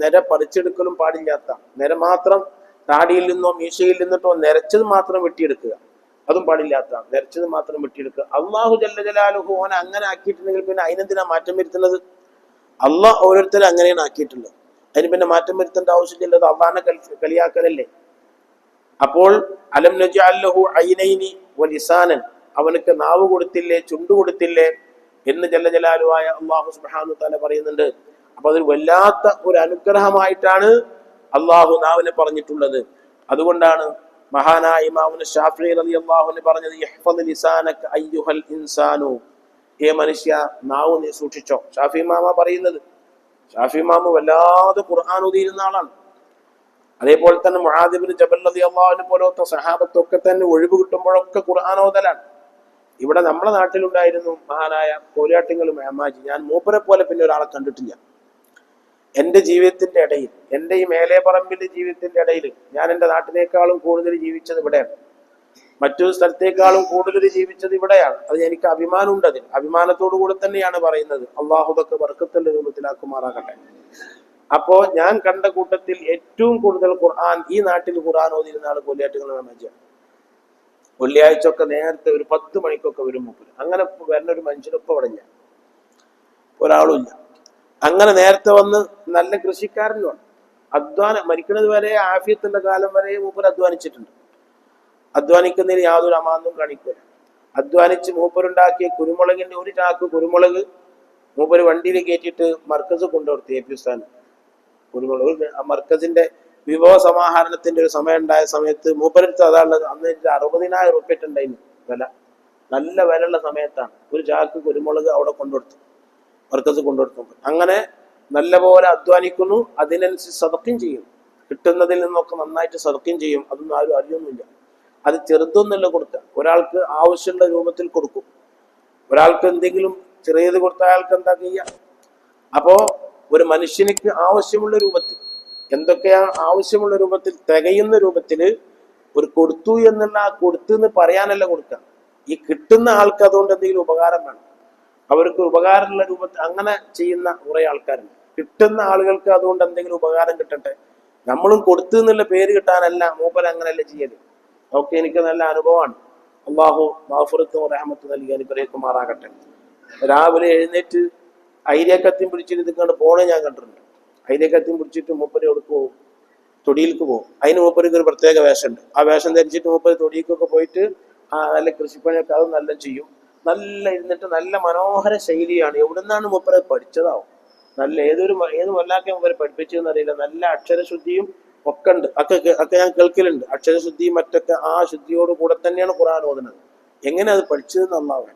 നിര പറിച്ചെടുക്കലും പാടില്ലാത്ത നിര മാത്രം താടിയിൽ നിന്നോ മീശയിൽ നിന്നിട്ടോ നരച്ചത് മാത്രം വെട്ടിയെടുക്കുക, അതും പാടില്ലാത്ത. നരച്ചത് മാത്രം വെട്ടിയെടുക്കുക. അള്ളാഹു ജല്ല ജലാലുഹു ഓനെ അങ്ങനെ ആക്കിയിട്ടുണ്ടെങ്കിൽ പിന്നെ അതിനെന്തിനാ മാറ്റം വരുത്തുന്നത്? അള്ളാഹ് ഓരോരുത്തരും അങ്ങനെയാണ് ആക്കിയിട്ടുള്ളത്. അതിന് പിന്നെ മാറ്റം വരുത്തേണ്ട ആവശ്യമില്ല. അത് അള്ളാഹിനെ കളിയാക്കലല്ലേ? അപ്പോൾ അലം നജ്അൽ ലഹു ഐനൈനി വലിസാനൻ, അവനക്ക് നാവ് കൊടുത്തില്ലേ, ചുണ്ടു കൊടുത്തില്ലേ എന്ന് ജല്ല ജലാലുവായ അള്ളാഹു സുബ്ഹാനഹു തആല പറയുന്നുണ്ട്. അപ്പൊ അതൊരു വല്ലാത്ത ഒരു അനുഗ്രഹമായിട്ടാണ് അള്ളാഹു നാവിനെ പറഞ്ഞിട്ടുള്ളത്. അതുകൊണ്ടാണ് മഹാനായ ഇമാമുന ശാഫിഈ റളിയല്ലാഹു അൻഹു പറഞ്ഞത്, ഇഹ്ഫദ് ലിസാനക അയ്യുഹൽ ഇൻസാനു, ഹേ മനുഷ്യ നാവ് നീ സൂക്ഷിച്ചോ. ഷാഫി ഇമാമ പറയുന്നത്. ഷാഫി ഇമാമ വല്ലാതെ ഖുർആൻ ഓതിയിരുന്ന ആളാണ്. അതേപോലെ തന്നെ മുആദ് ഇബ്നു ജബൽ റളിയല്ലാഹു അൻഹു പോലത്തെ സഹാബത്തൊക്കെ തന്നെ ഒഴിവ് കിട്ടുമ്പോഴൊക്കെ ഖുർആൻ ഓതലാണ്. ഇവിടെ നമ്മുടെ നാട്ടിലുണ്ടായിരുന്നു മഹാനായ കോലിയാട്ടിങ്ങൾ മേമാജി. ഞാൻ മൂപ്പരെ പോലെ പിന്നെ ഒരാളെ കണ്ടിട്ടില്ല എൻ്റെ ജീവിതത്തിന്റെ ഇടയിൽ. എൻ്റെ ഈ മേലെ പറമ്പിന്റെ ജീവിതത്തിന്റെ ഇടയിൽ ഞാൻ എൻ്റെ നാട്ടിനേക്കാളും കൂടുതൽ ജീവിച്ചത് ഇവിടെയാണ്. മറ്റൊരു സ്ഥലത്തേക്കാളും കൂടുതൽ ജീവിച്ചത് ഇവിടെയാണ്. അത് എനിക്ക് അഭിമാനമുണ്ട്. അതിൽ അഭിമാനത്തോടു കൂടെ തന്നെയാണ് പറയുന്നത്. അള്ളാഹു ഇതൊക്കെ ബർക്കത്തിന്റെ രൂപത്തിലാക്കുമാറാകട്ടെ. അപ്പോ ഞാൻ കണ്ട കൂട്ടത്തിൽ ഏറ്റവും കൂടുതൽ ഖുർആൻ ഈ നാട്ടിൽ ഖുർആൻ ഓതിരുന്ന ആൾ കൊല്ലിയാട്ടുകൾ മേമാജിയാണ്. വെള്ളിയാഴ്ച ഒക്കെ നേരത്തെ ഒരു 10 മണിക്കൊക്കെ വരും മൂപ്പര്. അങ്ങനെ വരുന്ന ഒരു മനുഷ്യനൊപ്പം അവിടെ ഞാൻ ഒരാളുമില്ല. അങ്ങനെ നേരത്തെ വന്ന് നല്ല കൃഷിക്കാരനുമാണ്. മരിക്കുന്നത് വരെ ആഫിയത്തിന്റെ കാലം വരെ മൂപ്പർ അധ്വാനിച്ചിട്ടുണ്ട്. അധ്വാനിക്കുന്നതിന് യാതൊരു അമാന്തവും കാണിക്കില്ല. അധ്വാനിച്ച് മൂപ്പരുണ്ടാക്കിയ കുരുമുളകിന്റെ ഒരു ചാക്ക് കുരുമുളക് മൂപ്പര് വണ്ടിയിൽ കയറ്റിയിട്ട് മർക്കസ് കൊണ്ടുകൊടുത്തു. എ പി സ്ഥാനം കുരുമുളക്. മർക്കസിന്റെ വിഭവ സമാഹരണത്തിന്റെ ഒരു സമയം ഉണ്ടായ സമയത്ത് മൂപ്പരടുത്ത് അതാണുള്ളത്. അന്ന് എനിക്ക് 60,000 ഉറുപ്പിട്ടുണ്ടായിരുന്നു വില. നല്ല വിലയുള്ള സമയത്താണ് ഒരു ചാക്ക് കുരുമുളക് അവിടെ കൊണ്ടുകൊടുത്തു, മർക്കസ് കൊണ്ടുകൊടുത്തു. അങ്ങനെ നല്ലപോലെ അധ്വാനിക്കുന്നു, അതിനനുസരിച്ച് സദഖയും ചെയ്യും. കിട്ടുന്നതിൽ നിന്നൊക്കെ നന്നായിട്ട് സദഖയും ചെയ്യും. അതൊന്നും ആരും അറിയൊന്നുമില്ല. അത് ചെറുതൊന്നുമല്ല കൊടുക്കുക. ഒരാൾക്ക് ആവശ്യമുള്ള രൂപത്തിൽ കൊടുക്കും. ഒരാൾക്ക് എന്തെങ്കിലും ചെറിയത് കൊടുത്ത അയാൾക്ക് എന്താ ചെയ്യുക? അപ്പോ ഒരു മനുഷ്യനിക്ക് ആവശ്യമുള്ള രൂപത്തിൽ, എന്തൊക്കെയാ ആവശ്യമുള്ള രൂപത്തിൽ, തികയുന്ന രൂപത്തിൽ ഒരു കൊടുത്തു എന്നുള്ള ആ കൊടുത്തു എന്ന് പറയാനല്ല കൊടുക്കുക. ഈ കിട്ടുന്ന ആൾക്ക് അതുകൊണ്ട് എന്തെങ്കിലും ഉപകാരം വേണം. അവർക്ക് ഉപകാരമുള്ള രൂപത്തിൽ അങ്ങനെ ചെയ്യുന്ന കുറെ ആൾക്കാരുണ്ട്. കിട്ടുന്ന ആളുകൾക്ക് അതുകൊണ്ട് എന്തെങ്കിലും ഉപകാരം കിട്ടട്ടെ. നമ്മളും കൊടുത്തു എന്നുള്ള പേര് കിട്ടാനല്ല മൂപ്പർ അങ്ങനെയല്ല ചെയ്യല്. ഒക്കെ എനിക്ക് നല്ല അനുഭവമാണ്. അള്ളാഹു മഗ്ഫിറത്തും റഹ്മത്തും നൽകി അനുഗ്രഹിക്കുമാറാകട്ടെ. രാവിലെ എഴുന്നേറ്റ് ഐര്യക്കത്തിയും പിടിച്ചിട്ട് ഇതുകൊണ്ട് പോണേ ഞാൻ കണ്ടിട്ടുണ്ട്. ഐര്യക്കത്തിയും പിടിച്ചിട്ട് മൂപ്പര് എവിടേക്ക് പോകും? തൊടിയിലേക്ക് പോകും. അതിന് മൂപ്പർക്ക് ഒരു പ്രത്യേക വേഷമുണ്ട്. ആ വേഷം ധരിച്ചിട്ട് മൂപ്പര് തൊടിയിലേക്കൊക്കെ പോയിട്ട് നല്ല കൃഷിപ്പണിയൊക്കെ അത് നല്ല ചെയ്യും. നല്ല ഇരുന്നിട്ട് നല്ല മനോഹര ശൈലിയാണ്. എവിടുന്നാണ് മൂപ്പര് പഠിച്ചതാവും. നല്ല ഏത് വല്ലാക്കെ മൂപ്പര് പഠിപ്പിച്ചതെന്ന് അറിയില്ല. നല്ല അക്ഷരശുദ്ധിയും ഒക്കെ ഉണ്ട്. ഒക്കെ ഞാൻ കേൾക്കലുണ്ട്. അക്ഷരശുദ്ധിയും മറ്റൊക്കെ ആ ശുദ്ധിയോട് കൂടെ തന്നെയാണ് ഖുർആൻ ഓതുന്നത്. എങ്ങനെ അത് പഠിച്ചതെന്ന് അല്ലാഹുവേ.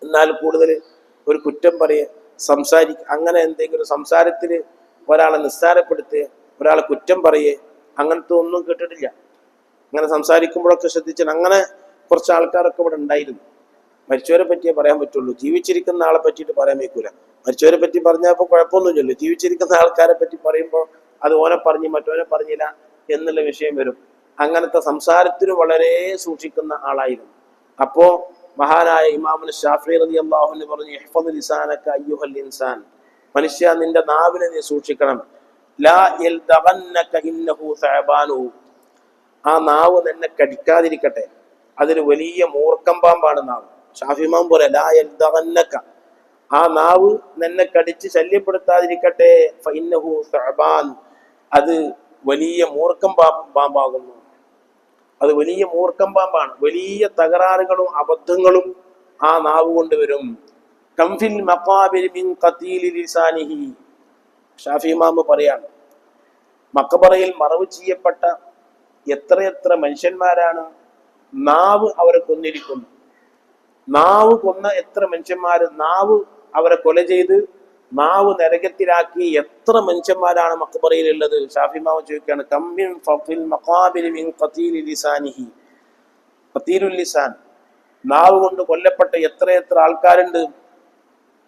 എന്നാൽ കൂടുതൽ ഒരു കുറ്റം പറയെ, അങ്ങനെ എന്തെങ്കിലും സംസാരത്തിൽ ഒരാളെ നിസ്സാരപ്പെടുത്തുക, ഒരാളെ കുറ്റം പറയേ, അങ്ങനത്തെ ഒന്നും കേട്ടിട്ടില്ല. അങ്ങനെ സംസാരിക്കുമ്പോഴൊക്കെ ശ്രദ്ധിച്ചാൽ അങ്ങനെ കുറച്ച് ആൾക്കാരൊക്കെ ഇവിടെ ഉണ്ടായിരുന്നു. മരിച്ചവരെ പറ്റിയേ പറയാൻ പറ്റുള്ളൂ. ജീവിച്ചിരിക്കുന്ന ആളെ പറ്റിയിട്ട് പറയാൻ വയ്ക്കൂല. മരിച്ചവരെ പറ്റി പറഞ്ഞപ്പോൾ കുഴപ്പമൊന്നുമില്ലല്ലോ. ജീവിച്ചിരിക്കുന്ന ആൾക്കാരെ പറ്റി പറയുമ്പോൾ അത് ഓനെ പറഞ്ഞു മറ്റോനെ പറഞ്ഞില്ല എന്നുള്ള വിഷയം വരും. അങ്ങനത്തെ സംസാരത്തിന് വളരെ സൂക്ഷിക്കുന്ന ആളായിരുന്നു. അപ്പോ മഹാനായ ഇമാമുൽ ശാഫിഈ റളിയല്ലാഹു അൻഹു പറഞ്ഞു, ഇഹ്ഫദ് ലിസാനക അയ്യുഹൽ ഇൻസാൻ, മനുഷ്യ നിന്റെ നാവിനെ നീ സൂക്ഷിക്കണം. ലാ യൽദഗന്നക ഇന്നഹു സഅബാനു, ആ നാവ് നിന്നെ കടിക്കാതിരിക്കട്ടെ. അതൊരു വലിയ മൂർക്കം പാമ്പാണ് നാവ്. ഷാഫി ഇമാം പോലെ ലാ യൽദഗന്നക, ആ നാവ് നിന്നെ കടിച്ച് ശല്യപ്പെടുത്താതിരിക്കട്ടെ. ഫഇന്നഹു സഅബാൻ, അത് വലിയ മൂർക്കം പാമ്പാകുന്നു. അത് വലിയ മൂർക്കം പാമ്പാണ്. വലിയ തകരാറുകളും അബദ്ധങ്ങളും ആ നാവ് കൊണ്ടുവരും. കംഫിൽ മഖാബിർ മിൻ ഖതീലി ലിസാനിഹി, ഷാഫി ഇമാം പറയാണ്, മഖബറയിൽ മറവ് ചെയ്യപ്പെട്ട എത്രയെത്ര മനുഷ്യന്മാരാണ് നാവ് അവരെ കൊന്നിരിക്കുന്നു. നാവ് കൊന്ന എത്ര മനുഷ്യന്മാര്, നാവ് അവരെ കൊല ചെയ്ത് നാവ് നരകത്തിലാക്കി എത്ര മനുഷ്യന്മാരാണ് മഖബറയിൽ ഉള്ളത്. ഷാഫി ഇമാം ചോദിക്കുകയാണ്, കംമിൻ ഫിൽ മഖാബിർ മിൻ ഖതീലി ലിസാനിഹി, ഖതീലുൽ ലിസാൻ, നാവ് കൊണ്ട് കൊല്ലപ്പെട്ട എത്രയെത്ര ആൾക്കാരുണ്ട്.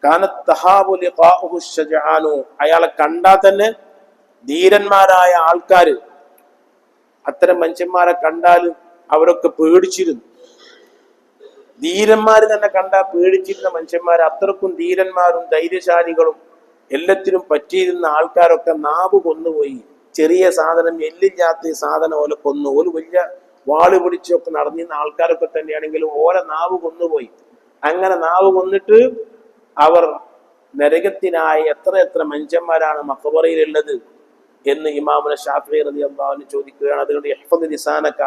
കാനത്ത് തഹാബു ലിഖാഉഹു ശജആനു, അയാളെ കണ്ടാൽ തന്നെ ധീരന്മാരായ ആൾക്കാര്, അത്തരം മനുഷ്യന്മാരെ കണ്ടാൽ അവരൊക്കെ പേടിച്ചിരുന്നു. ധീരന്മാര് തന്നെ കണ്ടാൽ പേടിച്ചിരുന്ന മനുഷ്യന്മാർ, അത്രക്കും ധീരന്മാരും ധൈര്യശാലികളും എല്ലാത്തിനും പറ്റിയിരുന്ന ആൾക്കാരൊക്കെ നാവ് കൊന്നുപോയി. ചെറിയ സാധനം, എല്ലില്ലാത്ത സാധനം ഓലെ കൊന്നു. ഒരു വലിയ വാള് പിടിച്ചൊക്കെ നടന്നിരുന്ന ആൾക്കാരൊക്കെ തന്നെയാണെങ്കിലും ഓലെ നാവ് കൊന്നുപോയി. അങ്ങനെ നാവ് കൊന്നിട്ട് അവർ നരകത്തിനായ എത്ര മനുഷ്യന്മാരാണ് മഖബറയിലുള്ളത് എന്ന് ഇമാമുൽ ശാഫിഈ റളിയല്ലാഹു അൻഹു ചോദിക്കുകയാണ്. അതുകൊണ്ട് ഇഹ്ഫദ് ലിസാനക,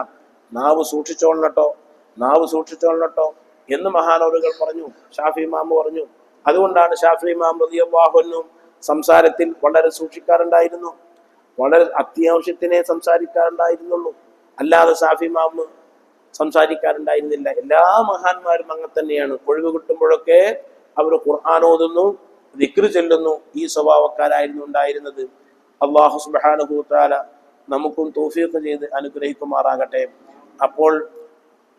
നാവ് സൂക്ഷിച്ചോളണട്ടോ, നാവ് സൂക്ഷിച്ചോളണട്ടോ എന്ന് മഹാനവറുകൾ പറഞ്ഞു. ഷാഫി ഇമാം പറഞ്ഞു. അതുകൊണ്ടാണ് ഷാഫി ഇമാം റളിയല്ലാഹു അൻഹു സംസാരത്തിൽ വളരെ സൂക്ഷിക്കാറുണ്ടായിരുന്നു. വളരെ അത്യാവശ്യത്തിനെ സംസാരിക്കാറുണ്ടായിരുന്നുള്ളൂ. അല്ലാതെ ഷാഫി ഇമാം സംസാരിക്കാറുണ്ടായിരുന്നില്ല. എല്ലാ മഹാന്മാരും അങ്ങനെ തന്നെയാണ്. ഒഴിവ് കിട്ടുമ്പോഴൊക്കെ അവർ ഖുർആൻ ഓതുന്നു, ദിക്ർ ചൊല്ലുന്നു. ഈ സ്വഭാവക്കാരായിരുന്നു ഉണ്ടായിരുന്നത്. അല്ലാഹു സുബ്ഹാനഹു വ തആല നമുക്കും തൗഫീഖ് ചെയ്ത് അനുഗ്രഹിക്കുമാറാകട്ടെ. അപ്പോൾ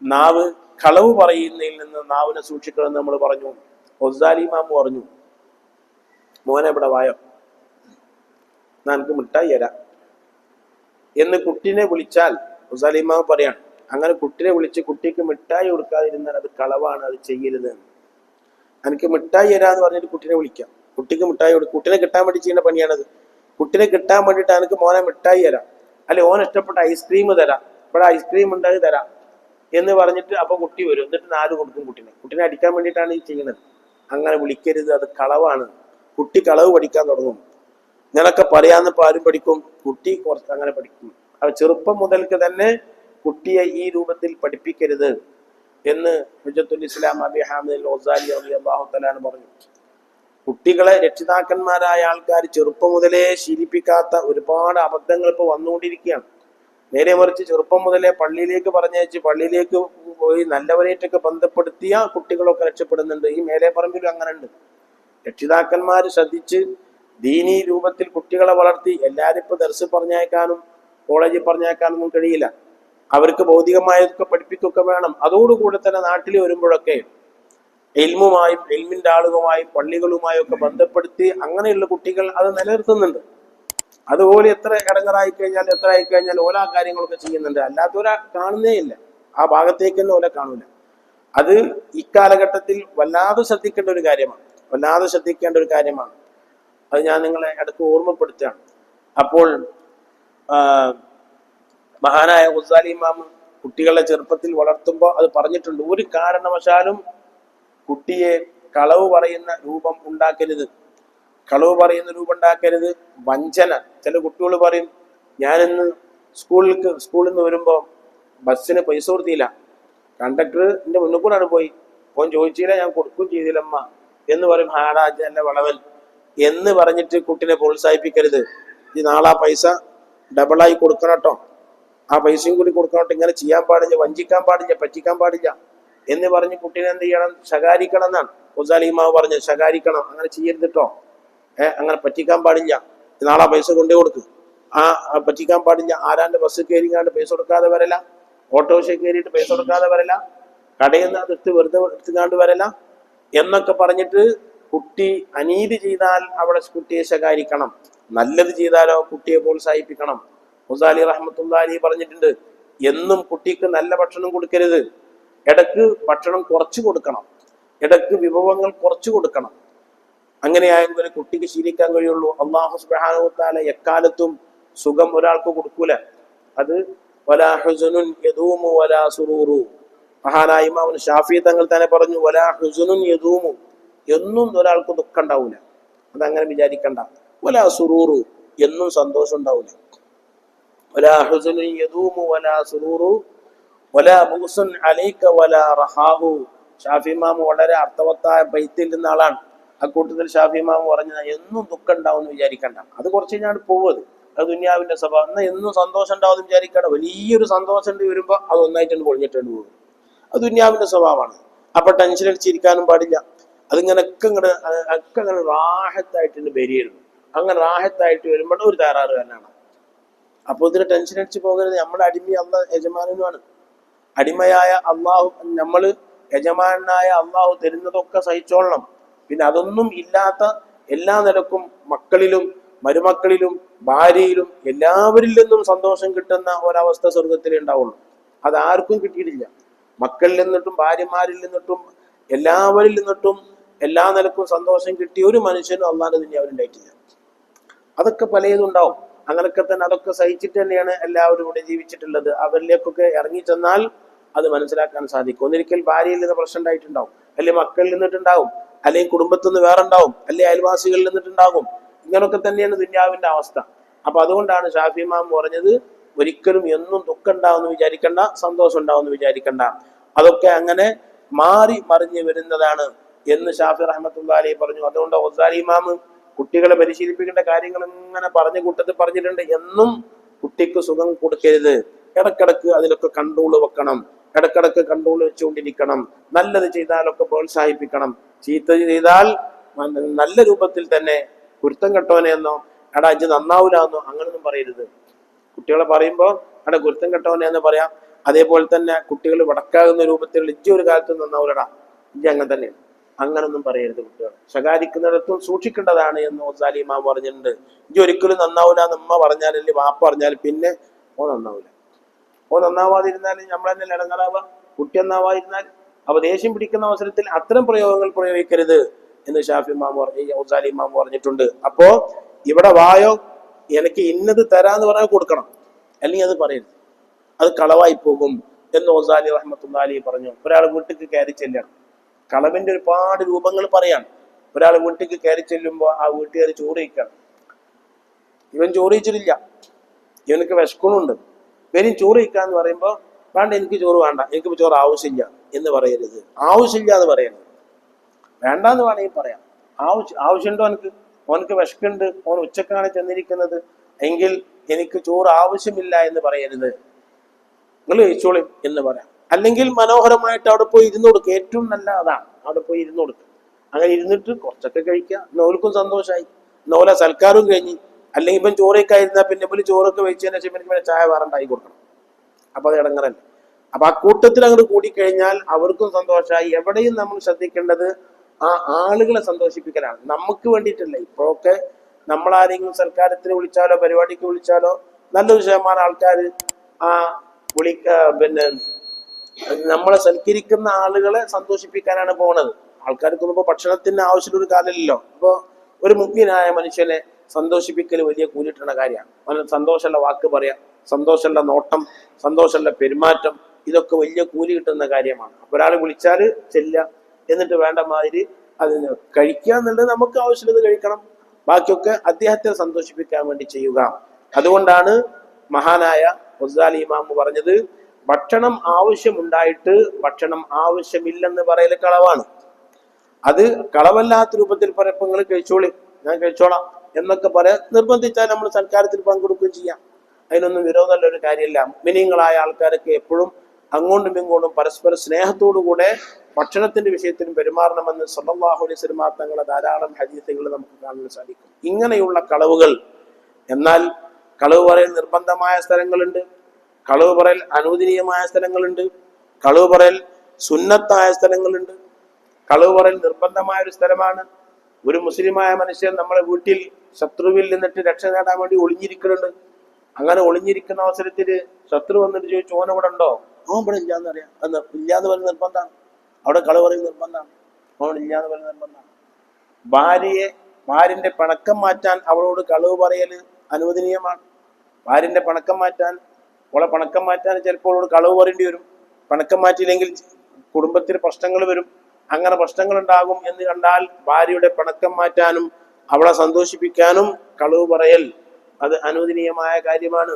നാവ്, കളവ് പറയുന്നതിൽ നിന്ന് നാവിനെ സൂക്ഷിക്കണമെന്ന് നമ്മൾ പറഞ്ഞു. ഗസാലി ഇമാം പറഞ്ഞു, മോനെ ഇവിടെ വായോ, എനിക്ക് മിഠായി തരാം എന്ന് കുട്ടിനെ വിളിച്ചാൽ, ഗസാലി ഇമാം പറയാണ്, അങ്ങനെ കുട്ടിനെ വിളിച്ച് കുട്ടിക്ക് മിഠായി കൊടുക്കാതിരുന്നാൽ അത് കളവാണ്, അത് ചെയ്യരുത്. എനിക്ക് മിഠായി തരാന്ന് പറഞ്ഞിട്ട് കുട്ടിനെ വിളിക്കാം, കുട്ടിക്ക് മിഠായി കൊടുക്കും. കുട്ടിനെ കിട്ടാൻ വേണ്ടി ചെയ്യുന്ന പണിയാണത്. കുട്ടിനെ കിട്ടാൻ വേണ്ടിയിട്ട് എനിക്ക് മോനെ മിഠായി തരാം, അല്ലെ ഓൻ ഇഷ്ടപ്പെട്ട ഐസ്ക്രീം തരാം, ഇവിടെ ഐസ്ക്രീം ഉണ്ടാക്കി തരാം എന്ന് പറഞ്ഞിട്ട് അപ്പൊ കുട്ടി വരും. എന്നിട്ട് 4 കൊടുക്കും കുട്ടിനെ അടിക്കാൻ വേണ്ടിയിട്ടാണ് ഈ ചെയ്യുന്നത്. അങ്ങനെ വിളിക്കരുത്, അത് കളവാണ്. കുട്ടി കളവ് പഠിക്കാൻ തുടങ്ങും. ഇങ്ങനൊക്കെ പറയാന്നപ്പോ ആരും പഠിക്കും? കുട്ടി കുറച്ച് അങ്ങനെ പഠിക്കും. അത് ചെറുപ്പം മുതൽക്ക് തന്നെ കുട്ടിയെ ഈ രൂപത്തിൽ കുട്ടികളെ രക്ഷിതാക്കന്മാരായ ആൾക്കാർ ചെറുപ്പം മുതലേ ശീലിപ്പിക്കാത്ത ഒരുപാട് അബദ്ധങ്ങൾ ഇപ്പോൾ വന്നുകൊണ്ടിരിക്കുകയാണ്. നേരെ മറിച്ച് ചെറുപ്പം മുതലേ പള്ളിയിലേക്ക് പറഞ്ഞയച്ച് പള്ളിയിലേക്ക് പോയി നല്ലവരായിട്ടൊക്കെ ബന്ധപ്പെടുത്തിയ കുട്ടികളൊക്കെ രക്ഷപ്പെടുന്നുണ്ട്. ഈ മേലെ പറമ്പിലും അങ്ങനെ ഉണ്ട്. രക്ഷിതാക്കന്മാർ ശ്രദ്ധിച്ച് ദീനീ രൂപത്തിൽ കുട്ടികളെ വളർത്തി എല്ലാവരും ഇപ്പൊ ദർസ് പറഞ്ഞയക്കാനും കോളേജിൽ പറഞ്ഞയക്കാനൊന്നും കഴിയില്ല. അവർക്ക് ഭൗതികമായൊക്കെ പഠിപ്പിക്കുകയൊക്കെ വേണം. അതോടുകൂടെ തന്നെ നാട്ടിൽ വരുമ്പോഴൊക്കെ എൽമുമായും എൽമിന്റെ ആളുകളുമായും പള്ളികളുമായും ഒക്കെ ബന്ധപ്പെടുത്തി അങ്ങനെയുള്ള കുട്ടികൾ അത് നിലനിർത്തുന്നുണ്ട്. അതുപോലെ എത്ര ഇടങ്ങറായി കഴിഞ്ഞാൽ എത്ര ആയിക്കഴിഞ്ഞാൽ ഓല കാര്യങ്ങളൊക്കെ ചെയ്യുന്നുണ്ട്. അല്ലാത്തവരാ കാണുന്നേ ഇല്ല, ആ ഭാഗത്തേക്ക് തന്നെ ഓല കാണൂല. അത് ഇക്കാലഘട്ടത്തിൽ വല്ലാതെ ശ്രദ്ധിക്കേണ്ട ഒരു കാര്യമാണ്, വല്ലാതെ ശ്രദ്ധിക്കേണ്ട ഒരു കാര്യമാണ്. അത് ഞാൻ നിങ്ങളെ ഇടയ്ക്ക് ഓർമ്മപ്പെടുത്തുകയാണ്. അപ്പോൾ മഹാനായ ഗസാലി ഇമാം കുട്ടികളെ ചെറുപ്പത്തിൽ വളർത്തുമ്പോൾ അത് പറഞ്ഞിട്ടുണ്ട്, ഒരു കാരണവശാലും കുട്ടിയെ കളവ് പറയുന്ന രൂപം ഉണ്ടാക്കരുത്, കളവ് പറയുന്ന രൂപം ഉണ്ടാക്കരുത്. വഞ്ചന, ചില കുട്ടികൾ പറയും ഞാനിന്ന് സ്കൂളിൽ നിന്ന് വരുമ്പോൾ ബസ്സിന് പൈസ കൊടുത്തില്ല, കണ്ടക്ടർ എൻ്റെ മുന്നിൽ കൂടാണ് പോയി, ഓൻ ചോദിച്ചില്ല, ഞാൻ കൊടുക്കുകയും ചെയ്തില്ലമ്മ എന്ന് പറയും. ഹാടാജ് അല്ല വളവൻ എന്ന് പറഞ്ഞിട്ട് കുട്ടിനെ പ്രോത്സാഹിപ്പിക്കരുത്. ഈ നാളെ പൈസ ഡബിളായി കൊടുക്കണം കേട്ടോ, ആ പൈസയും കൂടി കൊടുക്കണം കേട്ടോ, ഇങ്ങനെ ചെയ്യാൻ പാടില്ല, വഞ്ചിക്കാൻ പാടില്ല, പറ്റിക്കാൻ പാടില്ല എന്ന് പറഞ്ഞ് കുട്ടീനെ എന്ത് ചെയ്യണം, ശകാരിക്കണം എന്നാണ് ഗസാലി ഇമാം പറഞ്ഞത്. ശകാരിക്കണം, അങ്ങനെ ചെയ്യരുത് കേട്ടോ, അങ്ങനെ പറ്റിക്കാൻ പാടില്ല, നാളെ പൈസ കൊണ്ടേ കൊടുക്ക്, ആ പറ്റിക്കാൻ പാടില്ല. ആരാന്റെ ബസ് കയറിങ്ങാണ്ട് പൈസ കൊടുക്കാതെ വരല, ഓട്ടോറിക്ഷ കയറിയിട്ട് പൈസ കൊടുക്കാതെ വരല, കടയിൽ നിന്ന് അതെടുത്ത് വെറുതെ എടുത്തുകാണ്ട് വരല എന്നൊക്കെ പറഞ്ഞിട്ട് കുട്ടി അനീതി ചെയ്താൽ അവിടെ കുട്ടിയെ ശകാരിക്കണം, നല്ലത് ചെയ്താലോ കുട്ടിയെ പ്രോത്സാഹിപ്പിക്കണം. ഗസാലി റഹ്മത്തുള്ളാഹി പറഞ്ഞിട്ടുണ്ട്, എന്നും കുട്ടിക്ക് നല്ല ഭക്ഷണം കൊടുക്കരുത്, ഇടക്ക് ഭക്ഷണം കുറച്ച് കൊടുക്കണം, ഇടക്ക് വിഭവങ്ങൾ കുറച്ച് കൊടുക്കണം. അങ്ങനെയായെങ്കിൽ കുട്ടിക്ക് ശീലിക്കാൻ കഴിയുള്ളൂ. അല്ലാഹു സുബ്ഹാനഹു വ തആല എക്കാലത്തും സുഖം ഒരാൾക്ക് കൊടുക്കൂല. അത് വലാ ഹുസനുൻ യദൂമു വലാ സുറൂറു. മഹാനായ ഇമാം ശാഫിഈ തങ്ങൾ തന്നെ പറഞ്ഞു, വലാ ഹുസനുൻ യദൂമു, എന്നും ഒരാൾക്ക് ദുഃഖം ഉണ്ടാവൂല, അതങ്ങനെ വിചാരിക്കണ്ട. വലാ സുറൂറു, എന്നും സന്തോഷം ഉണ്ടാവൂല. വലാ ഹുസനുൻ യദൂമു വലാ സുറൂറു വലാ ബുഗ്സുൻ അലൈക വലാ റഹാഹു. ഷാഫി ഇമാം വളരെ അർത്ഥവത്തായ ബൈത്തിൽ നിന്ന ആളാണ്. അക്കൂട്ടത്തിൽ ഷാഫി ഇമാം പറഞ്ഞത് എന്നും ദുഃഖം ഉണ്ടാവും എന്ന് വിചാരിക്കണ്ട, അത് കുറച്ച് കഴിഞ്ഞാൽ പോവത്, അത് ദുനിയാവിന്റെ സ്വഭാവം. എന്നാൽ എന്നും സന്തോഷം ഉണ്ടാവും എന്ന് വിചാരിക്കണ്ട, വലിയൊരു സന്തോഷം വരുമ്പോ അത് ഒന്നായിട്ടുണ്ട് പൊളിഞ്ഞിട്ടുണ്ട് പോകും, അത് ദുനിയാവിന്റെ സ്വഭാവമാണ്. അപ്പൊ ടെൻഷൻ അടിച്ചിരിക്കാനും പാടില്ല. അതിങ്ങനൊക്കെ അങ്ങനെ റാഹത്തായിട്ട് ബരിയിരുന്നു. അങ്ങനെ റാഹത്തായിട്ട് വരുമ്പോൾ ഒരു തകരാറ് തന്നെയാണ്. അപ്പൊ ഇതിന് ടെൻഷൻ അടിച്ച് പോകരുത്. നമ്മുടെ അടിമ അള്ളാഹ് യജമാനുമാണ്. അടിമയായ അള്ളാഹു, നമ്മള് യജമാനായ അള്ളാഹു തരുന്നതൊക്കെ സഹിച്ചോളണം. പിന്നെ അതൊന്നും ഇല്ലാത്ത എല്ലാ നിലക്കും മക്കളിലും മരുമക്കളിലും ഭാര്യയിലും എല്ലാവരിൽ നിന്നും സന്തോഷം കിട്ടുന്ന ഒരവസ്ഥ സ്വർഗത്തിൽ ഉണ്ടാവുള്ളൂ. അതാർക്കും കിട്ടിയിട്ടില്ല. മക്കളിൽ നിന്നിട്ടും ഭാര്യമാരിൽ നിന്നിട്ടും എല്ലാവരിൽ നിന്നിട്ടും എല്ലാ നിലക്കും സന്തോഷം കിട്ടിയ ഒരു മനുഷ്യനും അള്ളാന്റെ ദുനിയാവിലുണ്ടായിട്ടില്ല. അതൊക്കെ പലതുണ്ടാവും. അങ്ങനൊക്കെ തന്നെ അതൊക്കെ സഹിച്ചിട്ട് തന്നെയാണ് എല്ലാവരും ഇവിടെ ജീവിച്ചിട്ടുള്ളത്. അവരിലേക്കൊക്കെ ഇറങ്ങിച്ചെന്നാൽ അത് മനസ്സിലാക്കാൻ സാധിക്കും. ഒന്നിരിക്കൽ ഭാര്യയിൽ നിന്ന് പ്രശ്നം ഉണ്ടായിട്ടുണ്ടാവും, അല്ലെങ്കിൽ മക്കളിൽ നിന്നിട്ടുണ്ടാവും, അല്ലെങ്കിൽ കുടുംബത്തിൽ നിന്ന് വേറെ ഉണ്ടാവും, അല്ലെങ്കിൽ അയൽവാസികളിൽ നിന്നിട്ടുണ്ടാകും. ഇങ്ങനൊക്കെ തന്നെയാണ് ദുനിയാവിന്റെ അവസ്ഥ. അപ്പൊ അതുകൊണ്ടാണ് ഷാഫി ഇമാം പറഞ്ഞത്, ഒരിക്കലും എന്നും ദുഃഖം ഉണ്ടാവുമെന്ന് വിചാരിക്കണ്ട, സന്തോഷം ഉണ്ടാവുമെന്ന് വിചാരിക്കണ്ട, അതൊക്കെ അങ്ങനെ മാറി മറിഞ്ഞ് വരുന്നതാണ് എന്ന് ഷാഫി റഹ്മത്തുള്ളാഹി അലൈഹി പറഞ്ഞു. അതുകൊണ്ട് ഗസാലി ഇമാം കുട്ടികളെ പരിശീലിപ്പിക്കേണ്ട കാര്യങ്ങൾ ഇങ്ങനെ പറഞ്ഞ കൂട്ടത്തിൽ പറഞ്ഞിട്ടുണ്ട്. എന്നും കുട്ടിക്ക് സുഖം കൊടുക്കരുത്, ഇടക്കിടക്ക് അതിലൊക്കെ കൺട്രോൾ വെക്കണം, ഇടക്കിടക്ക് കൺട്രോൾ വെച്ചുകൊണ്ടിരിക്കണം. നല്ലത് ചെയ്താലൊക്കെ പ്രോത്സാഹിപ്പിക്കണം, ചീത്ത ചെയ്താൽ നല്ല രൂപത്തിൽ തന്നെ കുരുത്തം കെട്ടവനെന്നോ എടാ ഇജ്ജ് നന്നാവൂലെന്നോ അങ്ങനൊന്നും പറയരുത്. കുട്ടികളെ പറയുമ്പോൾ എടാ കുരുത്തം കെട്ടവനെ എന്ന് പറയാം. അതേപോലെ തന്നെ കുട്ടികൾ വടക്കാകുന്ന രൂപത്തിൽ ഇജ്ജ് ഒരു കാലത്തും നന്നാവൂലടാ, ഇജ്ജ് അങ്ങനെ തന്നെയാണ്, അങ്ങനൊന്നും പറയരുത്. കുട്ടികൾ ശകാരിക്കുന്നിടത്തും സൂക്ഷിക്കേണ്ടതാണ് എന്ന് ഗസാലി ഇമാം പറഞ്ഞിട്ടുണ്ട്. ഇജ്ജ് ഒരിക്കലും നന്നാവൂല എന്ന് ഉമ്മ പറഞ്ഞാൽ അല്ലെങ്കിൽ വാപ്പ പറഞ്ഞാൽ പിന്നെ നന്നാവൂല. നന്നാവാതിരുന്നാൽ നമ്മൾ തന്നെ ഇടങ്ങറാവുക, കുട്ടി നന്നാവാതിരുന്നാൽ. അപ്പൊ ദേഷ്യം പിടിക്കുന്ന അവസരത്തിൽ അത്തരം പ്രയോഗങ്ങൾ പ്രയോഗിക്കരുത് എന്ന് ഷാഫി ഇമാം ഗസാലി ഇമാം പറഞ്ഞിട്ടുണ്ട്. അപ്പോ ഇവിടെ വായോ എനിക്ക് ഇന്നത് തരാന്ന് പറഞ്ഞാൽ കൊടുക്കണം, അല്ലെങ്കിൽ അത് പറയരുത്, അത് കളവായി പോകും എന്ന് ഗസാലി റഹ്മത്തുള്ളാഹി അലൈഹി പറഞ്ഞു. ഒരാൾ വീട്ടിലേക്ക് കയറി ചെല്ലണം, കളവിന്റെ ഒരുപാട് രൂപങ്ങൾ പറയാണ്. ഒരാൾ വീട്ടിലേക്ക് കയറി ചെല്ലുമ്പോൾ ആ വീട്ടുകാർ ചോറ് കഴിക്കണം. ഇവൻ ചോറ് കഴിച്ചിട്ടില്ല, ഇവനക്ക് വിശക്കണുണ്ട്, ഇവരും ചോറ് കഴിക്കാന്ന് പറയുമ്പോൾ വേണ്ട എനിക്ക് ചോറ് വേണ്ട, എനിക്ക് ചോറ് ആവശ്യമില്ല എന്ന് പറയരുത്. ആവശ്യമില്ല എന്ന് പറയരുത്, വേണ്ടാന്ന് വേണമെങ്കിൽ പറയാം. ആവശ്യമുണ്ടോ ഓനക്ക് വിശക്കുണ്ട്, ഓൻ ഉച്ചക്കാണ് ചെന്നിരിക്കുന്നത് എങ്കിൽ എനിക്ക് ചോറ് ആവശ്യമില്ല എന്ന് പറയരുത്, നിങ്ങൾ കഴിച്ചോളി എന്ന് പറയാം. അല്ലെങ്കിൽ മനോഹരമായിട്ട് അവിടെ പോയി ഇരുന്ന് കൊടുക്കുക. ഏറ്റവും നല്ല അതാണ്, അവിടെ പോയി ഇരുന്ന് കൊടുക്കുക. അങ്ങനെ ഇരുന്നിട്ട് കുറച്ചൊക്കെ കഴിക്കുക. നോൽക്കും സന്തോഷമായി, നോല സൽക്കാരവും കഴിഞ്ഞ്. അല്ലെങ്കിൽ ഇപ്പം ചോറൊക്കെ ആയിരുന്നാൽ പിന്നെ ഇപ്പം ചോറൊക്കെ വെച്ചതിന് ശേഷം പിന്നെ ചായ വേറെണ്ടായി കൊടുക്കണം. അപ്പൊ അത് ഇടങ്ങറല്ലേ. അപ്പൊ ആ കൂട്ടത്തിൽ അങ്ങോട്ട് കൂടിക്കഴിഞ്ഞാൽ അവർക്കും സന്തോഷമായി. എവിടെയും നമ്മൾ ശ്രദ്ധിക്കേണ്ടത് ആ ആളുകളെ സന്തോഷിപ്പിക്കലാണ്, നമുക്ക് വേണ്ടിയിട്ടല്ല. ഇപ്പോഴൊക്കെ നമ്മളാരെങ്കിലും സൽക്കാരത്തിന് വിളിച്ചാലോ പരിപാടിക്ക് വിളിച്ചാലോ നല്ലൊരു ശതമാനം ആൾക്കാർ ആ പിന്നെ നമ്മളെ സൽക്കരിക്കുന്ന ആളുകളെ സന്തോഷിപ്പിക്കാനാണ് പോണത്. ആൾക്കാർക്കൊന്നും ഇപ്പൊ ഭക്ഷണത്തിന് ആവശ്യമുള്ള ഒരു കാലമില്ലല്ലോ. അപ്പൊ ഒരു മുഗ്നായ മനുഷ്യനെ സന്തോഷിപ്പിക്കൽ വലിയ കൂലിട്ടുന്ന കാര്യമാണ്. അവന് സന്തോഷമുള്ള വാക്ക് പറയാം, സന്തോഷമുള്ള നോട്ടം, സന്തോഷമുള്ള പെരുമാറ്റം, ഇതൊക്കെ വലിയ കൂലി കിട്ടുന്ന കാര്യമാണ്. അപ്പൊ ഒരാൾ വിളിച്ചാൽ ചെല്ലുക, എന്നിട്ട് വേണ്ട മാതിരി അതിന് കഴിക്കുക എന്നുള്ളത് നമുക്ക് ആവശ്യമുള്ളത് കഴിക്കണം, ബാക്കിയൊക്കെ അദ്ദേഹത്തെ സന്തോഷിപ്പിക്കാൻ വേണ്ടി ചെയ്യുക. അതുകൊണ്ടാണ് മഹാനായ ഗസാലി ഇമാം പറഞ്ഞത്, ഭക്ഷണം ആവശ്യമുണ്ടായിട്ട് ഭക്ഷണം ആവശ്യമില്ലെന്ന് പറയൽ കളവാണ്. അത് കളവല്ലാത്ത രൂപത്തിൽ പരപ്പങ്ങൾ കഴിച്ചോളി, ഞാൻ കഴിച്ചോളാം എന്നൊക്കെ പറയാൻ നിർബന്ധിച്ചാൽ നമ്മൾ സൽക്കാരത്തിൽ പങ്കെടുക്കുകയും ചെയ്യാം. അതിനൊന്നും വിരോധമുള്ള ഒരു കാര്യമില്ല. മുഅ്മിനീങ്ങളായ ആൾക്കാരൊക്കെ എപ്പോഴും അങ്ങോട്ടും ഇങ്ങോട്ടും പരസ്പര സ്നേഹത്തോടുകൂടെ ഭക്ഷണത്തിന്റെ വിഷയത്തിലും പെരുമാറണമെന്ന് സല്ലല്ലാഹു അലൈഹി വസല്ലം തങ്ങളെ ധാരാളം ഹദീസുകൾ നമുക്ക് കാണാൻ സാധിക്കും. ഇങ്ങനെയുള്ള കളവുകൾ, എന്നാൽ കളവ് പറയൽ നിർബന്ധമായ സ്ഥലങ്ങളുണ്ട്, കളവ് പറയൽ അനുവദനീയമായ സ്ഥലങ്ങളുണ്ട്, കളവ് പറയൽ സുന്നത്തായ സ്ഥലങ്ങളുണ്ട്. കളവ് പറയൽ നിർബന്ധമായ ഒരു സ്ഥലമാണ്. ഒരു മുസ്ലിമായ മനുഷ്യൻ നമ്മളെ വീട്ടിൽ ശത്രുവിൽ നിന്നിട്ട് രക്ഷ നേടാൻ വേണ്ടി ഒളിഞ്ഞിരിക്കുന്നുണ്ട്. അങ്ങനെ ഒളിഞ്ഞിരിക്കുന്ന അവസരത്തിൽ ശത്രു വന്നിട്ട് ചോദിച്ചു, ഓൻ ഇവിടെ ഉണ്ടോ? ഓൻ ഇവിടെ ഇല്ലാന്ന് അറിയാം. അത് ഇല്ലാന്ന് പറയുന്ന നിർബന്ധമാണ്. അവിടെ കളവ് പറയൽ നിർബന്ധമാണ്, ഓൻ ഇല്ലാന്ന് പറയുന്ന നിർബന്ധമാണ്. ഭാര്യന്റെ പിണക്കം മാറ്റാൻ അവളോട് കളവ് പറയൽ അനുവദനീയമാണ്. ഭാര്യന്റെ പിണക്കം മാറ്റാൻ, അവളെ പിണക്കം മാറ്റാൻ ചിലപ്പോൾ അവളോട് കളവ് പറയേണ്ടി വരും. പിണക്കം മാറ്റിയില്ലെങ്കിൽ കുടുംബത്തിൽ പ്രശ്നങ്ങൾ വരും. അങ്ങനെ പ്രശ്നങ്ങൾ ഉണ്ടാകും എന്ന് കണ്ടാൽ ഭാര്യയുടെ പിണക്കം മാറ്റാനും അവളെ സന്തോഷിപ്പിക്കാനും കളവ് പറയൽ അത് അനുവദനീയമായ കാര്യമാണ്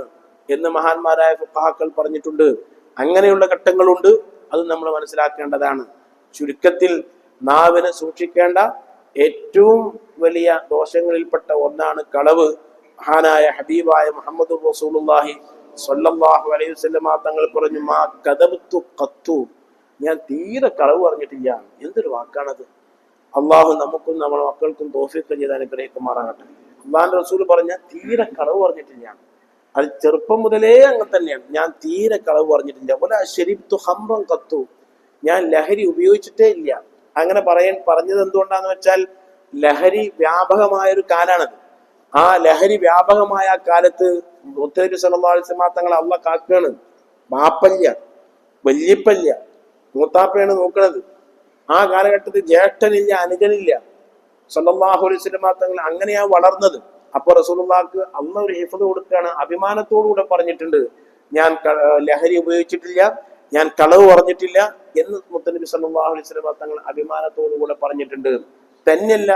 എന്ന് മഹാന്മാരായ ഫുഖഹാക്കൾ പറഞ്ഞിട്ടുണ്ട്. അങ്ങനെയുള്ള ഘട്ടങ്ങളുണ്ട്, അത് നമ്മൾ മനസ്സിലാക്കേണ്ടതാണ്. ചുരുക്കത്തിൽ നാവിനെ സൂക്ഷിക്കേണ്ട ഏറ്റവും വലിയ ദോഷങ്ങളിൽപ്പെട്ട ഒന്നാണ് കളവ്. മഹാനായ ഹബീബായ മുഹമ്മദ് റസൂലുള്ളാഹി സ്വല്ലല്ലാഹു അലൈഹി വസല്ലം തങ്ങൾ പറഞ്ഞു, മാ കദബ്തു ഖത്തു, ഞാൻ തീരെ കളവ് പറഞ്ഞിട്ടില്ല. എന്തൊരു വാക്കാണത്! അള്ളാഹു നമുക്കും നമ്മുടെ മക്കൾക്കും തൗഫീഖ് ചെയ്ത് അനുഗ്രഹിക്കുമാറാകട്ടെ. അള്ളാഹുവിന്റെ റസൂൽ പറഞ്ഞ തീരെ കളവ് പറഞ്ഞിട്ടില്ല. അത് ചെറുപ്പം മുതലേ അങ്ങനെ തന്നെയാണ്, ഞാൻ തീരെ കളവ് പറഞ്ഞിട്ടില്ല. വലാ ശരിബ്തു ഖംറൻ ഖത്തു, ഞാൻ ലഹരി ഉപയോഗിച്ചിട്ടേ ഇല്ല. അങ്ങനെ പറഞ്ഞത് എന്തുകൊണ്ടാന്ന് വെച്ചാൽ ലഹരി വ്യാപകമായൊരു കാലാണത്. ആ ലഹരി വ്യാപകമായ കാലത്ത് മുത്തനബി സല്ലല്ലാഹു അലൈഹി വസല്ലം തങ്ങളെ അള്ളാഹ് കാക്കുകയാണ്. മാപ്പല്ല, വല്യപ്പല്ല, മൂത്താപ്പയാണ് നോക്കണത്. ആ കാലഘട്ടത്തിൽ ജ്യേഷ്ഠനില്ല, അനുജനില്ല. സല്ലല്ലാഹു അലൈഹി വസല്ലം തങ്ങൾ അങ്ങനെയാ വളർന്നത്. അപ്പൊ റസൂലുള്ളാഹിക്ക് അള്ളാഹ് ഒരു ഹിഫ്ദ് കൊടുക്കുകയാണ്, അഭിമാനത്തോടുകൂടെ പറഞ്ഞിട്ടുണ്ട്, ഞാൻ ലഹരി ഉപയോഗിച്ചിട്ടില്ല, ഞാൻ കളവ് പറഞ്ഞിട്ടില്ല എന്ന് മുത്തനബി സല്ലല്ലാഹു അലൈഹി വസല്ലം തങ്ങൾ അഭിമാനത്തോടുകൂടെ പറഞ്ഞിട്ടുണ്ട്. തന്നെയല്ല,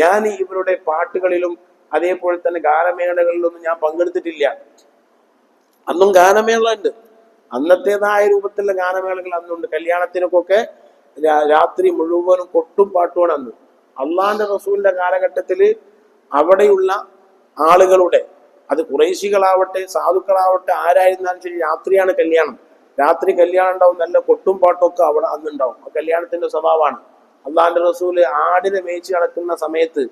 ഞാൻ ഇവരുടെ പാട്ടുകളിലും അതേപോലെ തന്നെ ഗാനമേളകളിലൊന്നും ഞാൻ പങ്കെടുത്തിട്ടില്ല. അന്നും ഗാനമേള ഉണ്ട്, അന്നത്തേതായ രൂപത്തിലുള്ള ഗാനമേളകൾ അന്നുണ്ട്. കല്യാണത്തിനൊക്കെ രാത്രി മുഴുവനും കൊട്ടും പാട്ടുമാണ് അന്ന്. അള്ളാന്റെ റസൂലിന്റെ കാലഘട്ടത്തിൽ അവിടെയുള്ള ആളുകളുടെ, അത് കുറേശികളാവട്ടെ സാധുക്കളാവട്ടെ ആരായിരുന്നാലും ശരി, രാത്രിയാണ് കല്യാണം. രാത്രി കല്യാണം ഉണ്ടാവും, നല്ല കൊട്ടും പാട്ടും ഒക്കെ അവിടെ അന്നുണ്ടാവും. കല്യാണത്തിന്റെ സ്വഭാവമാണ്. അള്ളാന്റെ റസൂല് ആടിനെ മേയിച്ച് നടക്കുന്ന സമയത്ത്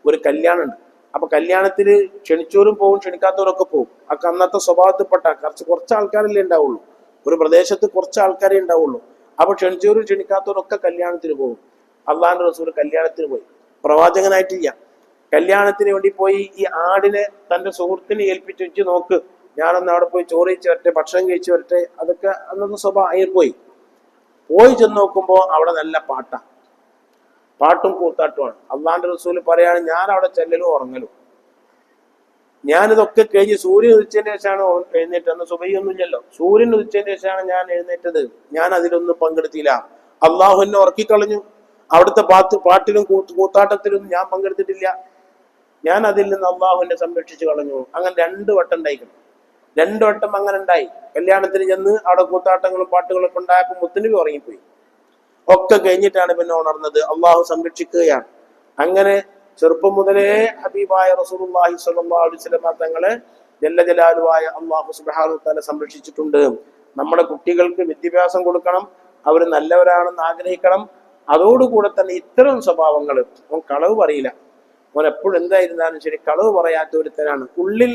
ഒരു കല്യാണം ഉണ്ട്. അപ്പൊ കല്യാണത്തിന് ക്ഷണിച്ചവരും പോകും, ക്ഷണിക്കാത്തവരൊക്കെ പോകും. അതൊക്കെ അന്നത്തെ സ്വഭാവത്തിൽപ്പെട്ട കുറച്ച് ആൾക്കാരല്ലേ ഉണ്ടാവുള്ളൂ. ഒരു പ്രദേശത്ത് കുറച്ച് ആൾക്കാരേ ഉണ്ടാവുള്ളൂ. അപ്പൊ ക്ഷണിച്ചവരും ക്ഷണിക്കാത്തവരും ഒക്കെ കല്യാണത്തിന് പോകും. അള്ളാന്റെ റസൂൽ കല്യാണത്തിന് പോയി, പ്രവാചകനായിട്ടില്ല. കല്യാണത്തിന് വേണ്ടി പോയി ഈ ആടിനെ തന്റെ സുഹൃത്തിനെ ഏൽപ്പിച്ച് വെച്ച്, നോക്ക്, ഞാനൊന്ന് അവിടെ പോയി ചോറ് കഴിച്ച് വരട്ടെ, ഭക്ഷണം കഴിച്ച് വരട്ടെ. അതൊക്കെ അന്നത്തെ സ്വഭാവം. പോയി ചെന്ന് നോക്കുമ്പോ അവിടെ നല്ല പാട്ടും കൂത്താട്ടുമാണ്. അള്ളാന്റെ റസൂല് പറയാണ്, ഞാൻ അവിടെ ചെല്ലലും ഉറങ്ങലും. ഞാനിതൊക്കെ കഴിഞ്ഞ് സൂര്യൻ ഉദിച്ചതിന് ശേഷമാണ് എഴുന്നേറ്റത്. അന്ന് സുബഹിയൊന്നുമില്ലല്ലോ, സൂര്യൻ ഉദിച്ചതിന് ശേഷമാണ് ഞാൻ എഴുന്നേറ്റത്. ഞാൻ അതിലൊന്നും പങ്കെടുത്തില്ല. അള്ളാഹു എന്നെ ഉറക്കിക്കളഞ്ഞു. അവിടുത്തെ പാട്ടിലും കൂത്താട്ടത്തിലൊന്നും ഞാൻ പങ്കെടുത്തിട്ടില്ല. ഞാൻ അതിൽ നിന്ന് അള്ളാഹു എന്നെ സംരക്ഷിച്ചു കളഞ്ഞു. അങ്ങനെ 2 വട്ടം ഉണ്ടായിക്കണം. 2 വട്ടം അങ്ങനെ ഉണ്ടായി. കല്യാണത്തിന് ചെന്ന് അവിടെ കൂത്താട്ടങ്ങളും പാട്ടുകളൊക്കെ ഉണ്ടായപ്പോൾ മുത്തുനബി ഉറങ്ങിപ്പോയി. ഒക്കെ കഴിഞ്ഞിട്ടാണ് പിന്നെ ഉണർന്നത്. അള്ളാഹു സംരക്ഷിക്കുകയാണ്. അങ്ങനെ ചെറുപ്പം മുതലേ ഹബീബായ റസൂലുള്ളാഹി സ്വല്ലല്ലാഹു അലൈഹി വസല്ലം തങ്ങളെ ജല്ല ജലാലുവായ അല്ലാഹു സുബ്ഹാനഹു വ തആല സംരക്ഷിച്ചിട്ടുണ്ട്. നമ്മുടെ കുട്ടികൾക്ക് വിദ്യാഭ്യാസം കൊടുക്കണം, അവർ നല്ലവരാണെന്ന് ആഗ്രഹിക്കണം. അതോടുകൂടെ തന്നെ ഇത്തരം സ്വഭാവങ്ങൾ, ഓൻ കളവ് പറയില്ല, ഓൻ എപ്പോഴും എന്തായിരുന്നാലും ശരി കളവ് പറയാത്ത ഒരുത്തനാണ്. ഉള്ളിൽ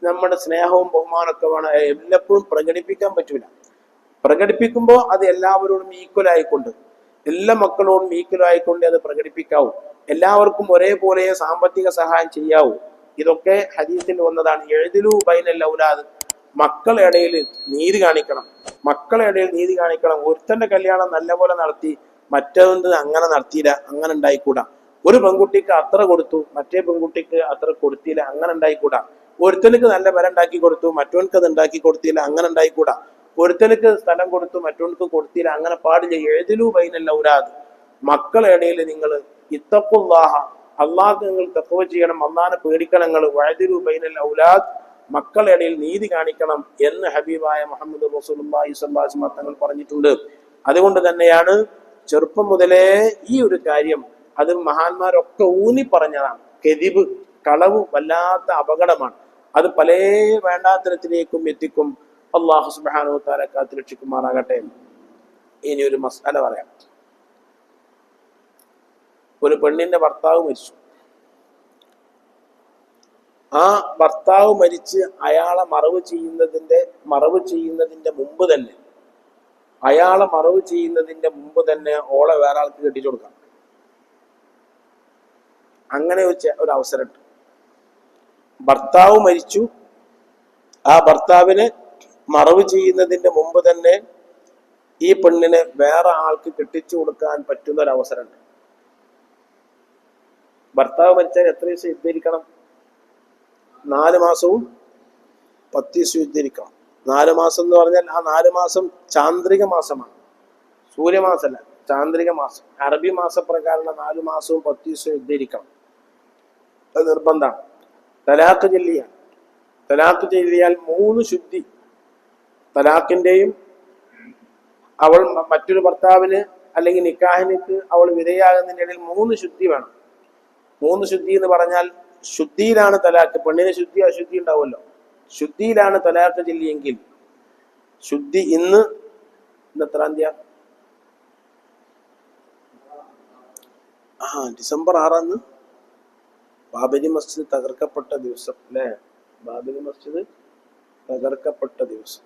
നമ്മുടെ സ്നേഹവും ബഹുമാനമൊക്കെ വേണം, എല്ലപ്പോഴും പ്രകടിപ്പിക്കാൻ പറ്റൂല. പ്രകടിപ്പിക്കുമ്പോൾ അത് എല്ലാവരോടും ഈക്വൽ ആയിക്കൊണ്ട്, എല്ലാ മക്കളോടും ഈക്വൽ ആയിക്കൊണ്ട് അത് പ്രകടിപ്പിക്കാവൂ. എല്ലാവർക്കും ഒരേപോലെ സാമ്പത്തിക സഹായം ചെയ്യാവൂ. ഇതൊക്കെ ഹദീസിൽ വന്നതാണ്. എഴുതിലു ബൈനൽ ഔലാദ്, മക്കളുടെ ഇടയിൽ നീതി കാണിക്കണം, മക്കളുടെ ഇടയിൽ നീതി കാണിക്കണം. ഒരുത്തന്റെ കല്യാണം നല്ലപോലെ നടത്തി, മറ്റൊന്ന് അങ്ങനെ നടത്തിയില്ല, അങ്ങനെ ഉണ്ടായിക്കൂടാ. ഒരു പെൺകുട്ടിക്ക് അത്ര കൊടുത്തു, മറ്റേ പെൺകുട്ടിക്ക് അത്ര കൊടുത്തില്ല, അങ്ങനെ ഉണ്ടായിക്കൂടാ. ഒരുത്തനക്ക് നല്ല വില ഉണ്ടാക്കി കൊടുത്തു, മറ്റവനക്ക് അത് ഉണ്ടാക്കി കൊടുത്തില്ല, അങ്ങനെ ഉണ്ടായിക്കൂടാ. ഒരുത്തനക്ക് സ്ഥലം കൊടുത്തു, മറ്റവനക്ക് കൊടുത്തില്ല, അങ്ങനെ പാടില്ല. എഴുതിലു ബൈനൽ ഔലാദ്, മക്കളുടെ ഇടയിൽ നിങ്ങൾ ഇത്തഖുല്ലാഹ, അള്ളാഹ് നിങ്ങൾ തഖ്വ ചെയ്യണം, അള്ളാഹിനെ പേടിക്കണം. നിങ്ങൾ വഅദിലു ബൈനൽ ഔലാദ്, മക്കളുടെ ഇടയിൽ നീതി കാണിക്കണം എന്ന് ഹബീബായ മുഹമ്മദ് റസൂലുള്ളാഹി സ്വല്ലല്ലാഹു അലൈഹി വസല്ലം തങ്ങൾ പറഞ്ഞിട്ടുണ്ട്. അതുകൊണ്ട് തന്നെയാണ് ചെറുപ്പം മുതലേ ഈ ഒരു കാര്യം അത് മഹാന്മാരൊക്കെ ഊന്നി പറഞ്ഞതാണ്. കെദിബ്, കളവ് വല്ലാത്ത അപകടമാണ്. അത് പല വേണ്ടാത്തരത്തിലേക്കും എത്തിക്കും. അല്ലാഹു സുബ്ഹാനഹു വ തആല കാത്തുരക്ഷിക്കുമാറാകട്ടെ. ഇനി ഒരു മസ്അല പറയാം. ഒരു പെണ്ണിന്റെ ഭർത്താവ് മരിച്ചു. ആ ഭർത്താവ് മരിച്ച് അയാളെ മറവ് ചെയ്യുന്നതിന്റെ മുമ്പ് തന്നെ, അയാളെ മറവ് ചെയ്യുന്നതിന്റെ മുമ്പ് തന്നെ ഓളെ വേറെ ആൾക്ക് കെട്ടിച്ചു കൊടുക്കാം. അങ്ങനെ ഒരു അവസരമുണ്ട്. ഭർത്താവ് മരിച്ചു, ആ ഭർത്താവിനെ മറവ് ചെയ്യുന്നതിന്റെ മുമ്പ് തന്നെ ഈ പെണ്ണിനെ വേറെ ആൾക്ക് കെട്ടിച്ചു കൊടുക്കാൻ പറ്റുന്ന ഒരു അവസരമുണ്ട്. ഭർത്താവ് മരിച്ചാൽ എത്ര ദിവസം യുദ്ധരിക്കണം? 4 മാസവും 10 ദിവസം യുദ്ധരിക്കണം. 4 മാസം എന്ന് പറഞ്ഞാൽ ആ 4 മാസം ചാന്ദ്രിക മാസമാണ്, സൂര്യമാസമല്ല, ചാന്ദ്രിക മാസം. അറബി മാസപ്രകാരമുള്ള 4 മാസവും 10 ദിവസം യുദ്ധരിക്കണം. അത് നിർബന്ധമാണ്. തലാഖ് ചൊല്ലിയാൽ, തലാഖ് ചൊല്ലിയാൽ 3 ശുദ്ധി, തലാഖിന്റെയും അവൾ മറ്റൊരു ഭർത്താവിന് അല്ലെങ്കിൽ നിക്കാഹിനിക്ക് അവൾ വിധേയാകുന്നതിൻ്റെ ഇടയിൽ 3 ശുദ്ധി വേണം. 3 ശുദ്ധി എന്ന് പറഞ്ഞാൽ ശുദ്ധിയിലാണ് തലാഖ്. പെണ്ണിന് ശുദ്ധി അശുദ്ധി ഉണ്ടാവുമല്ലോ. ശുദ്ധിയിലാണ് തലാഖ് ചൊല്ലിയെങ്കിൽ, ശുദ്ധി ഇന്ന് എത്രാം തീയതി? ഡിസംബർ 6 ബാബരി മസ്ജിദ് തകർക്കപ്പെട്ട ദിവസം അല്ലേ? ബാബരി മസ്ജിദ് തകർക്കപ്പെട്ട ദിവസം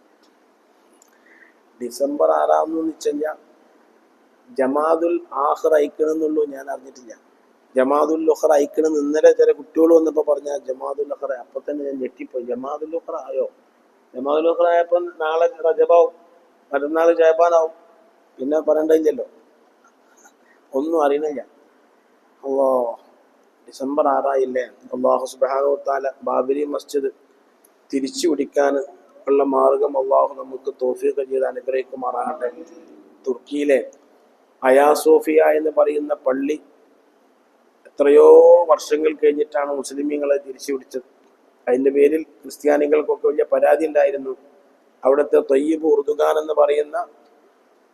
ഡിസംബർ 6 എന്ന് വെച്ച് കഴിഞ്ഞാൽ ജമാദുൽ ആഖിർ അയക്കണമെന്നുള്ളൂ. ഞാൻ അറിഞ്ഞിട്ടില്ല. ജമാദുൽ ഉഖറ അയക്കണം. ഇന്നലെ ചില കുട്ടികൾ വന്നപ്പോൾ പറഞ്ഞ ജമാദുൽ ഉഖറ. അപ്പൊ തന്നെ ഞാൻ ഞെട്ടിപ്പോയി. ജമാദുൽ ഉഖറ ആയോ? ജമാദുൽ ഉഖറ ആയപ്പോ നാളെ റജബാവും, മറ്റന്നാൾ ജയബാനാവും, പിന്നെ പറയണ്ടില്ലല്ലോ, ഒന്നും അറിയണില്ല. ഡിസംബർ 6 അല്ലാഹു സുബ്ഹാനഹു വ തആല ബാബരി മസ്ജിദ് തിരിച്ചു പിടിക്കാൻ ഉള്ള മാർഗം അള്ളാഹു നമുക്ക് തൗഫീഖ് ചെയ്ത് അനുഗ്രഹിക്കുമാറാകട്ടെ. തുർക്കിയിലെ ഹയാ സോഫിയ എന്ന് പറയുന്ന പള്ളി എത്രയോ വർഷങ്ങൾ കഴിഞ്ഞിട്ടാണ് മുസ്ലിമീങ്ങളെ തിരിച്ചു പിടിച്ചത്. അതിൻ്റെ പേരിൽ ക്രിസ്ത്യാനികൾക്കൊക്കെ വലിയ പരാതി ഉണ്ടായിരുന്നു. അവിടുത്തെ ത്വയ്യിബ് ഉർദുഖാൻ എന്ന് പറയുന്ന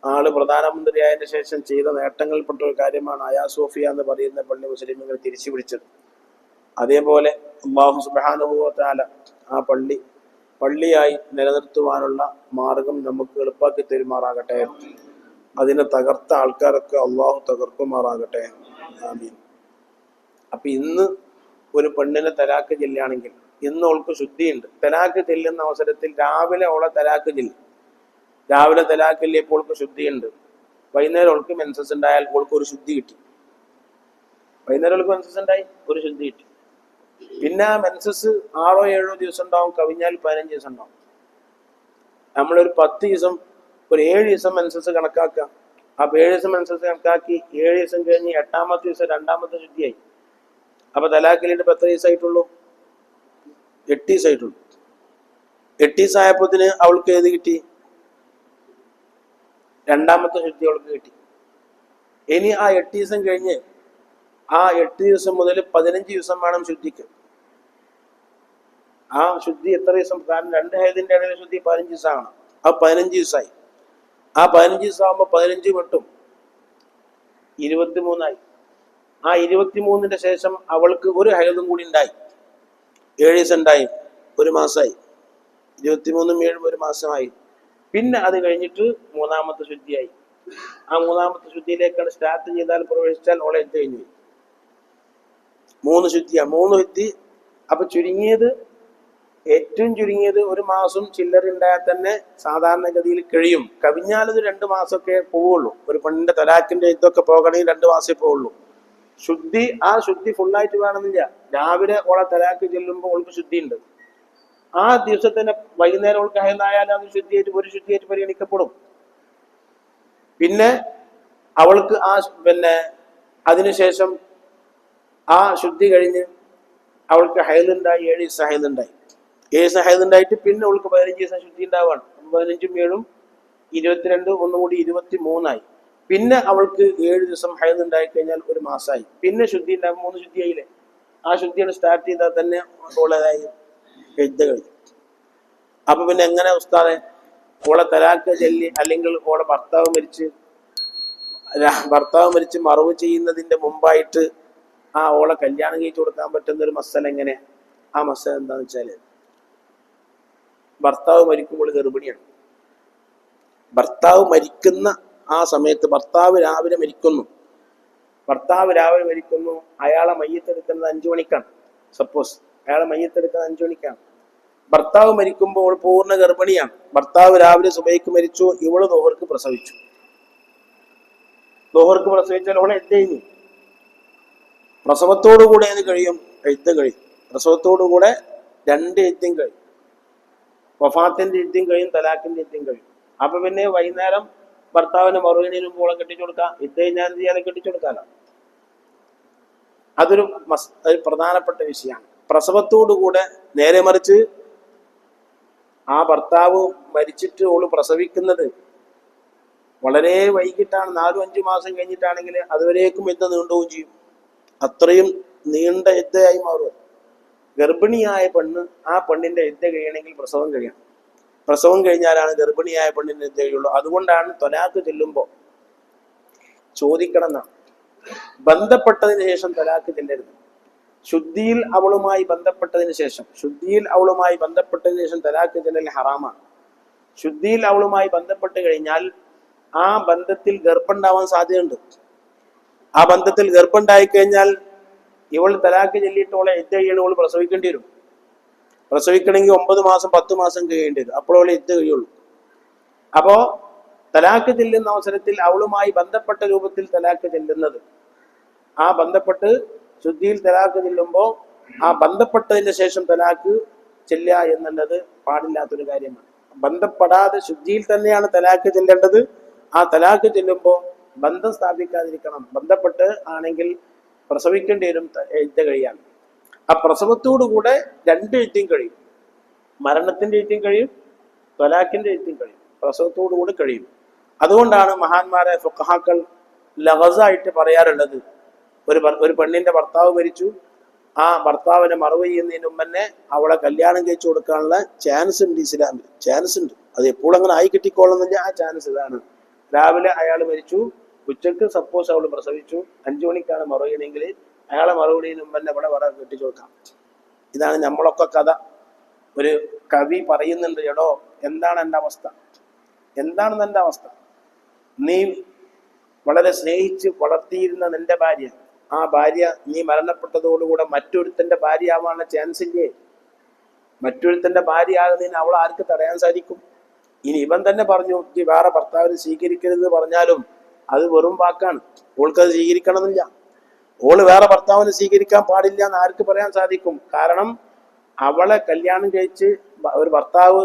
ആള് പ്രധാനമന്ത്രിയായതിനു ശേഷം ചെയ്ത നേട്ടങ്ങൾപ്പെട്ട ഒരു കാര്യമാണ് ഹയാ സോഫിയ എന്ന് പറയുന്ന പള്ളി മുസ്ലിമീങ്ങൾ തിരിച്ചു പിടിച്ചത്. അതേപോലെ അല്ലാഹു സുബ്ഹാനഹു വ തആല ആ പള്ളിയായി നിലനിർത്തുവാനുള്ള മാർഗം നമുക്ക് എളുപ്പാക്കി തരുമാറാകട്ടെ. അതിനെ തകർത്ത ആൾക്കാരൊക്കെ അള്ളാഹു തകർക്കുമാറാകട്ടെ. ആമീൻ. അപ്പൊ ഇന്ന് ഒരു പെണ്ണിനെ തലാക്ക് ചെല്ലുകയാണെങ്കിൽ, ഇന്ന് അവൾക്ക് ശുദ്ധിയുണ്ട്. തലാക്ക് ചെല്ലുന്ന അവസരത്തിൽ രാവിലെ അവളെ തലാക്ക് ചെല്ലും. രാവിലെ തലാക്ക് ചെല്ലിയപ്പോൾ അവൾക്ക് ശുദ്ധിയുണ്ട്. വൈകുന്നേരം അവൾക്ക് മെൻസസ് ഉണ്ടായാൽ അവൾക്ക് ഒരു ശുദ്ധി കിട്ടി. വൈകുന്നേരം അവൾക്ക് മെൻസസ് ഉണ്ടായി, ഒരു ശുദ്ധി കിട്ടി. പിന്നെ ആ മെൻസസ് 6-7 ദിവസം ഉണ്ടാവും, കവിഞ്ഞാൽ 15 ദിവസം ഉണ്ടാവും. നമ്മളൊരു 10 ദിവസം, ഒരു 7 ദിവസം മെൻസസ് കണക്കാക്കുക. ആ 7 ദിവസം മെൻസസ് കണക്കാക്കി 7 ദിവസം കഴിഞ്ഞ് 8ാമത്തെ ദിവസം 2ാമത്തെ ശുദ്ധിയായി. അപ്പൊ തലാഖിലിട്ട് 10 ദിവസമായിട്ടുള്ളൂ, 8 ദിവസമായിട്ടുള്ളൂ. 8 ദിവസം ആയപ്പോത്തിന് അവൾക്ക് ഏത് കിട്ടി? 2ാമത്തെ ശുദ്ധി അവൾക്ക് കിട്ടി. ഇനി ആ 8 ദിവസം കഴിഞ്ഞ് ആ 8 ദിവസം മുതൽ 15 ദിവസം വേണം ശുദ്ധിക്ക്. ആ ശുദ്ധി എത്ര ദിവസം? കാരണം 2 ഹൈദിന്റെ ഇടയിൽ ശുദ്ധി 15 ദിവസമാണ്. ആ 15 ദിവസമായി. ആ 15 ദിവസം ആകുമ്പോൾ 15 വെട്ടും 23 ആയി. ആ 23-ന്റെ ശേഷം അവൾക്ക് ഒരു ഹൈദും കൂടി ഉണ്ടായി, 7 ദിവസം ഉണ്ടായി, 1 മാസമായി. 23 7 1 മാസമായി. പിന്നെ അത് കഴിഞ്ഞിട്ട് 3-ാമത്തെ ശുദ്ധിയായി. ആ 3-ാമത്തെ ശുദ്ധിയിലേക്കാണ് സ്റ്റാർട്ട് ചെയ്താൽ പ്രവേശിച്ചാൽ ഓളെ എന്ത് കഴിഞ്ഞു? 3 ശുദ്ധിയാണ്. 3 ശുദ്ധി. അപ്പൊ ചുരുങ്ങിയത്, ഏറ്റവും ചുരുങ്ങിയത് 1 മാസം ചില്ലറുണ്ടായാൽ തന്നെ സാധാരണഗതിയിൽ കഴിയും. കവിഞ്ഞാലത് 2 മാസമൊക്കെ പോവുള്ളൂ. ഒരു പെണ്ണിന്റെ തലാഖിന്റെ ഇതൊക്കെ പോകണമെങ്കിൽ 2 മാസമേ പോവുള്ളൂ. ശുദ്ധി, ആ ശുദ്ധി ഫുള്ളായിട്ട് വേണമെന്നില്ല. രാവിലെ ഓളെ തലാഖ് ചെല്ലുമ്പോൾ ഓൾക്ക് ശുദ്ധി ഉണ്ട്. ആ ദിവസത്തിന് വൈകുന്നേരം ഓൾക്ക് ഹൈദായാലും അത് ശുദ്ധിയായിട്ട് ഒരു ശുദ്ധിയായിട്ട് പരിഗണിക്കപ്പെടും. പിന്നെ അവൾക്ക് അതിനുശേഷം ആ ശുദ്ധി കഴിഞ്ഞ് അവൾക്ക് ഹൈദുണ്ടായി, 7 ദിവസം ഹൈദുണ്ടായി. 7 ദിവസം ഹൈദുണ്ടായിട്ട് പിന്നെ അവൾക്ക് 15 ദിവസം ശുദ്ധി ഉണ്ടാവാണ്. 15ഉം 7ഉം 22, ഒന്നും കൂടി 23ആയി. പിന്നെ അവൾക്ക് 7 ദിവസം ഹൈദുണ്ടായി കഴിഞ്ഞാൽ 1 മാസമായി. പിന്നെ ശുദ്ധി ഉണ്ടാകും, 3 ശുദ്ധിയായില്ലേ. ആ ശുദ്ധിയാണ് സ്റ്റാർട്ട് ചെയ്താൽ തന്നെ ഓളതായി എഴുത കഴിഞ്ഞു. അപ്പൊ പിന്നെ എങ്ങനെ ഉസ്താദെ ഓളെ തലാഖ് ചൊല്ലി അല്ലെങ്കിൽ ഓളെ ഭർത്താവ് മരിച്ച് മറവ് ചെയ്യുന്നതിന്റെ മുമ്പായിട്ട് ആ ഓളെ കല്യാണം കഴിച്ചു കൊടുക്കാൻ പറ്റുന്ന ഒരു മസല എങ്ങനെ? ആ മസല എന്താന്ന് വെച്ചാല്, ഭർത്താവ് മരിക്കുമ്പോൾ ഗർഭിണിയാണ്. ഭർത്താവ് മരിക്കുന്ന ആ സമയത്ത് ഭർത്താവ് രാവിലെ മരിക്കുന്നു. അയാളെ മയ്യത്തെടുക്കുന്നത് 5 മണിക്കാണ്. സപ്പോസ് അയാളെ മയ്യത്തെടുക്കുന്നത് 5 മണിക്കാണ്. ഭർത്താവ് മരിക്കുമ്പോൾ പൂർണ്ണ ഗർഭിണിയാണ്. ഭർത്താവ് രാവിലെ സുബൈക്ക് മരിച്ചു, ഇവള് ദോഹർക്ക് പ്രസവിച്ചു. ദോഹർക്ക് പ്രസവിച്ചാൽ ഓളെ എന്ത് കഴിഞ്ഞു? പ്രസവത്തോടുകൂടെ അത് കഴിയും, എഴുത്ത് കഴിയും. പ്രസവത്തോടുകൂടെ 2 എഴുത്തും കഴിയും. വഫാത്തിന്റെ എഴുത്തും കഴിയും, തലാഖിന്റെ എഴുത്തും കഴിയും. അപ്പൊ പിന്നെ വൈകുന്നേരം ഭർത്താവിന് മറുപടിയിലും ഓളെ കെട്ടിച്ചു കൊടുക്കാം. ഇത് ഞാൻ ചെയ്യാതെ കെട്ടിച്ചു കൊടുക്കാലോ. അതൊരു പ്രധാനപ്പെട്ട വിഷയമാണ്. പ്രസവത്തോടുകൂടെ, നേരെ മറിച്ച് ആ ഭർത്താവ് മരിച്ചിട്ട് ഓള് പ്രസവിക്കുന്നത് വളരെ വൈകിട്ടാണ്, 4-5 മാസം കഴിഞ്ഞിട്ടാണെങ്കിൽ അതുവരേക്കും യുദ്ധ നീണ്ടുകയും ചെയ്യും. അത്രയും നീണ്ട യുദ്ധയായി മാറും. ഗർഭിണിയായ പെണ്ണ്, ആ പെണ്ണിന്റെ യുദ്ധ കഴിയണമെങ്കിൽ പ്രസവം കഴിയണം. പ്രസവം കഴിഞ്ഞാലാണ് ഗർഭിണിയായ പെണ്ണിന്റെ യുദ്ധ കഴിയുള്ളൂ. അതുകൊണ്ടാണ് ത്വലാഖ് ചെല്ലുമ്പോൾ ചോദിക്കണം എന്നാണ്, ബന്ധപ്പെട്ടതിന് ശേഷം ത്വലാഖ് ചെല്ലരുത്. ശുദ്ധിയിൽ അവളുമായി ബന്ധപ്പെട്ടതിന് ശേഷം തലാഖ് ചെല്ലൽ ഹറാമാണ്. ശുദ്ധിയിൽ അവളുമായി ബന്ധപ്പെട്ട് കഴിഞ്ഞാൽ ആ ബന്ധത്തിൽ ഗർഭമുണ്ടാവാൻ സാധ്യതയുണ്ട്. ആ ബന്ധത്തിൽ ഗർഭമുണ്ടായി കഴിഞ്ഞാൽ ഇവൾ തലാഖ് ചെല്ലിയിട്ടോളെ ഇവൾ പ്രസവിക്കേണ്ടി വരും. പ്രസവിക്കണമെങ്കിൽ 9 മാസം 10 മാസം കഴിയേണ്ടി വരും. അപ്പോഴോളെ കഴിയുള്ളൂ. അപ്പോ തലാഖ് ചെല്ലുന്ന അവസരത്തിൽ അവളുമായി ബന്ധപ്പെട്ട രൂപത്തിൽ തലാഖ് ചെല്ലുന്നത്, ആ ബന്ധപ്പെട്ട് ശുദ്ധിയിൽ തലാഖ് ചെല്ലുമ്പോൾ ആ ബന്ധപ്പെട്ടതിന് ശേഷം തലാഖ് ചെല്ലുക എന്നുള്ളത് പാടില്ലാത്തൊരു കാര്യമാണ്. ബന്ധപ്പെടാതെ ശുദ്ധിയിൽ തന്നെയാണ് തലാഖ് ചെല്ലേണ്ടത്. ആ തലാഖ് ചെല്ലുമ്പോൾ ബന്ധം സ്ഥാപിക്കാതിരിക്കണം. ബന്ധപ്പെട്ട് ആണെങ്കിൽ പ്രസവിക്കേണ്ടി വരും എഴുത്ത് കഴിയാൻ. ആ പ്രസവത്തോടുകൂടെ 2 എഴുത്തും കഴിയും. മരണത്തിന്റെ എഴുത്തും കഴിയും, തലാഖിന്റെ എഴുത്തും കഴിയും. പ്രസവത്തോടുകൂടി കഴിയും. അതുകൊണ്ടാണ് മഹാന്മാരെ ഫുഖഹാക്കൾ ലഗസായിട്ട് പറയാറുള്ളത്, ഒരു പെണ്ണിന്റെ ഭർത്താവ് മരിച്ചു, ആ ഭർത്താവിനെ മറവ് ചെയ്യുന്നതിന് മുമ്പ് തന്നെ അവളെ കല്യാണം കഴിച്ചു കൊടുക്കാനുള്ള ചാൻസ് ഉണ്ട്. ഇസ്ലാമിൽ ചാൻസ് ഉണ്ട്. അത് എപ്പോഴും അങ്ങനെ ആയി കിട്ടിക്കോളുന്നില്ല. ആ ചാൻസ് ഇതാണ്. രാവിലെ അയാൾ മരിച്ചു, ഉച്ചക്ക് സപ്പോസ് അവൾ പ്രസവിച്ചു, 5 മണിക്കാണ് മറവ് ചെയ്യണമെങ്കിൽ അയാളെ മറുപടിയിൽ മുമ്പ് തന്നെ ഇവിടെ വരെ കെട്ടിച്ചു കൊടുക്കാം. ഇതാണ് നമ്മളൊക്കെ കഥ. ഒരു കവി പറയുന്നുണ്ട്, എടോ എന്താണ് എൻ്റെ അവസ്ഥ, എന്താണെന്ന് എൻ്റെ അവസ്ഥ? നീ വളരെ സ്നേഹിച്ച് വളർത്തിയിരുന്ന നിന്റെ ഭാര്യ, ആ ഭാര്യ നീ മരണപ്പെട്ടതോടുകൂടെ മറ്റൊരുത്തന്റെ ഭാര്യ ആവാനുള്ള ചാൻസ് ഇല്ലേ? മറ്റൊരുത്തന്റെ ഭാര്യ ആകുന്നതിന് അവൾ ആർക്ക് തടയാൻ സാധിക്കും? ഇനി ഇവൻ തന്നെ പറഞ്ഞു ഈ വേറെ ഭർത്താവിന് സ്വീകരിക്കരുത് പറഞ്ഞാലും അത് വെറും വാക്കാണ്. ഓൾക്കത് സ്വീകരിക്കണമെന്നില്ല. ഓള് വേറെ ഭർത്താവിന് സ്വീകരിക്കാൻ പാടില്ല എന്ന് ആർക്ക് പറയാൻ സാധിക്കും? കാരണം അവളെ കല്യാണം കഴിച്ച് ഒരു ഭർത്താവ്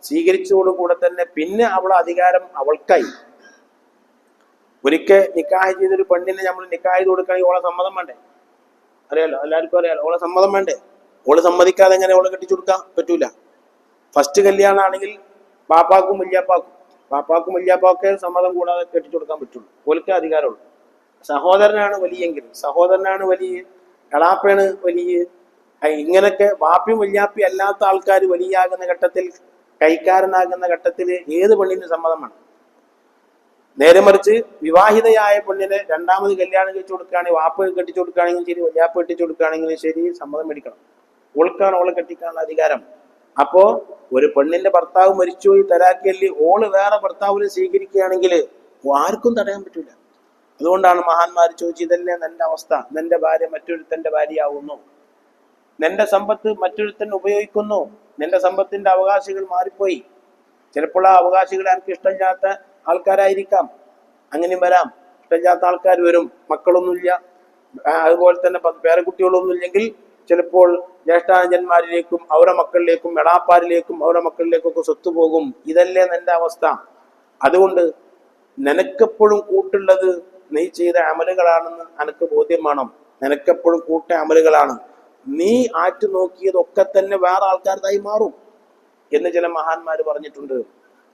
സ്വീകരിച്ചതോടുകൂടെ തന്നെ പിന്നെ അവളെ അധികാരം അവൾക്കായി. ഒരിക്കൽ നിക്കാഹ് ചെയ്തൊരു പെണ്ണിനെ നമ്മൾ നിക്കാഹ് ചെയ്ത് കൊടുക്കുകയാണെങ്കിൽ ഓളെ സമ്മതം വേണ്ടേ? അറിയാലോ, എല്ലാവർക്കും അറിയാലോ. ഓളെ സമ്മതം വേണ്ടേ? ഓള് സമ്മതിക്കാതെ എങ്ങനെ ഓളെ കെട്ടിച്ചു കൊടുക്കാൻ പറ്റൂല. ഫസ്റ്റ് കല്യാണമാണെങ്കിൽ പാപ്പാക്കും വല്യാപ്പാക്കെ സമ്മതം കൂടാതെ കെട്ടിച്ചു കൊടുക്കാൻ പറ്റുള്ളൂ. ഓൽക്കേ അധികാരമുള്ളൂ. സഹോദരനാണ് വലിയ, എളാപ്പയാണ് വലിയ. ഇങ്ങനൊക്കെ വാപ്പിയും വല്യാപ്പിയും അല്ലാത്ത ആൾക്കാർ വലിയാകുന്ന ഘട്ടത്തിൽ, കൈക്കാരനാകുന്ന ഘട്ടത്തിൽ ഏത് പെണ്ണിന് സമ്മതമാണ്? നേരെ മറിച്ച് വിവാഹിതയായ പെണ്ണിനെ രണ്ടാമത് കല്യാണം കഴിച്ചു കൊടുക്കുകയാണെങ്കിൽ, വാപ്പ കെട്ടിച്ചു കൊടുക്കുകയാണെങ്കിലും ശരി, വല്യാപ്പ കെട്ടിച്ചു കൊടുക്കുകയാണെങ്കിലും ശരി, സമ്മതം മേടിക്കണം. ഓൾക്കാണ് ഓളെ കെട്ടിക്കാനുള്ള അധികാരം. അപ്പോ ഒരു പെണ്ണിന്റെ ഭർത്താവ് മരിച്ചുപോയി തലാക്കല്ലി ഓള് വേറെ ഭർത്താവിനെ സ്വീകരിക്കുകയാണെങ്കിൽ ആർക്കും തടയാൻ പറ്റൂല. അതുകൊണ്ടാണ് മഹാന്മാർ ചോദിച്ചു, ഇതല്ലേ നിന്റെ അവസ്ഥ? നിന്റെ ഭാര്യ മറ്റൊരുത്തന്റെ ഭാര്യയാവുന്നു, നിന്റെ സമ്പത്ത് മറ്റൊരുത്തൻ ഉപയോഗിക്കുന്നു, നിന്റെ സമ്പത്തിന്റെ അവകാശികൾ മാറിപ്പോയി. ചിലപ്പോൾ ആ അവകാശികളെ എനിക്ക് ഇഷ്ടമില്ലാത്ത ആൾക്കാരായിരിക്കാം, അങ്ങനെയും വരാം. ഇഷ്ടമില്ലാത്ത ആൾക്കാർ വരും, മക്കളൊന്നുമില്ല, അതുപോലെ തന്നെ പേരക്കുട്ടികളൊന്നുമില്ലെങ്കിൽ ചിലപ്പോൾ ജ്യേഷ്ഠാനുജന്മാരിലേക്കും അവരുടെ മക്കളിലേക്കും എളാപ്പാരിലേക്കും അവരുടെ മക്കളിലേക്കും ഒക്കെ സ്വത്ത് പോകും. ഇതല്ലേ നിന്റെ അവസ്ഥ? അതുകൊണ്ട് നിനക്കെപ്പോഴും കൂട്ടുള്ളത് നീ ചെയ്ത അമലുകളാണെന്ന് എനിക്ക് ബോധ്യം വേണം. നിനക്കെപ്പോഴും കൂട്ട അമലുകളാണ്, നീ ആറ്റു നോക്കിയതൊക്കെ തന്നെ വേറെ ആൾക്കാർക്കായി മാറും എന്ന് ചില മഹാന്മാർ പറഞ്ഞിട്ടുണ്ട്.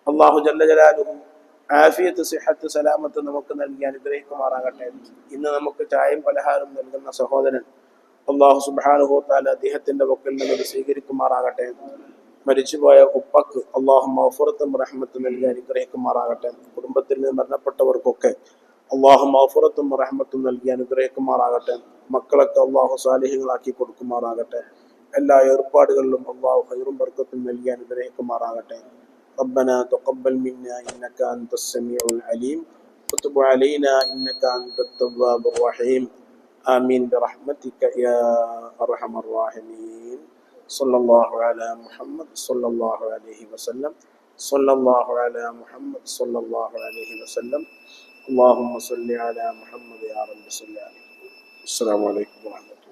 അള്ളാഹു ജല്ല ജലാലുഹു ആഫിയത്ത്, സിഹത്ത്, സലാമത്ത് നമുക്ക് നൽകി അനുഗ്രഹിക്കുമാറാകട്ടെ. ഇന്ന് നമുക്ക് ചായയും പലഹാരം നൽകുന്ന സഹോദരൻ അള്ളാഹു സുബ്ഹാനഹു വ തആല അദ്ദേഹത്തിന്റെ വക്കൽ നിന്ന് സ്വീകരിക്കുമാറാകട്ടെ. മരിച്ചുപോയ ഉപ്പക്ക് അള്ളാഹു മഗ്ഫിറത്തും റഹ്മത്തും നൽകി അനുഗ്രഹിക്കുമാറാകട്ടെ. കുടുംബത്തിൽ നിന്ന് മരണപ്പെട്ടവർക്കൊക്കെ അള്ളാഹു മഗ്ഫിറത്തും റഹ്മത്തും നൽകി അനുഗ്രഹിക്കുമാറാകട്ടെ. മക്കളൊക്കെ അള്ളാഹു സാലിഹ്യങ്ങളാക്കി കൊടുക്കുമാറാകട്ടെ. എല്ലാ ഏർപ്പാടുകളിലും അള്ളാഹു ഖൈറും ബർക്കത്തും നൽകി അനുഗ്രഹിക്കുമാറാകട്ടെ. ربنا تقبل منا إنك أنت السميع العليم وتب علينا إنك أنت التواب الرحيم آمين برحمتك يا أرحم الراحمين. صلى الله على محمد صلى الله عليه وسلم. صلى الله على محمد صلى الله عليه وسلم. اللهم صل على محمد يا رب صل عليه. السلام عليكم ورحمة الله.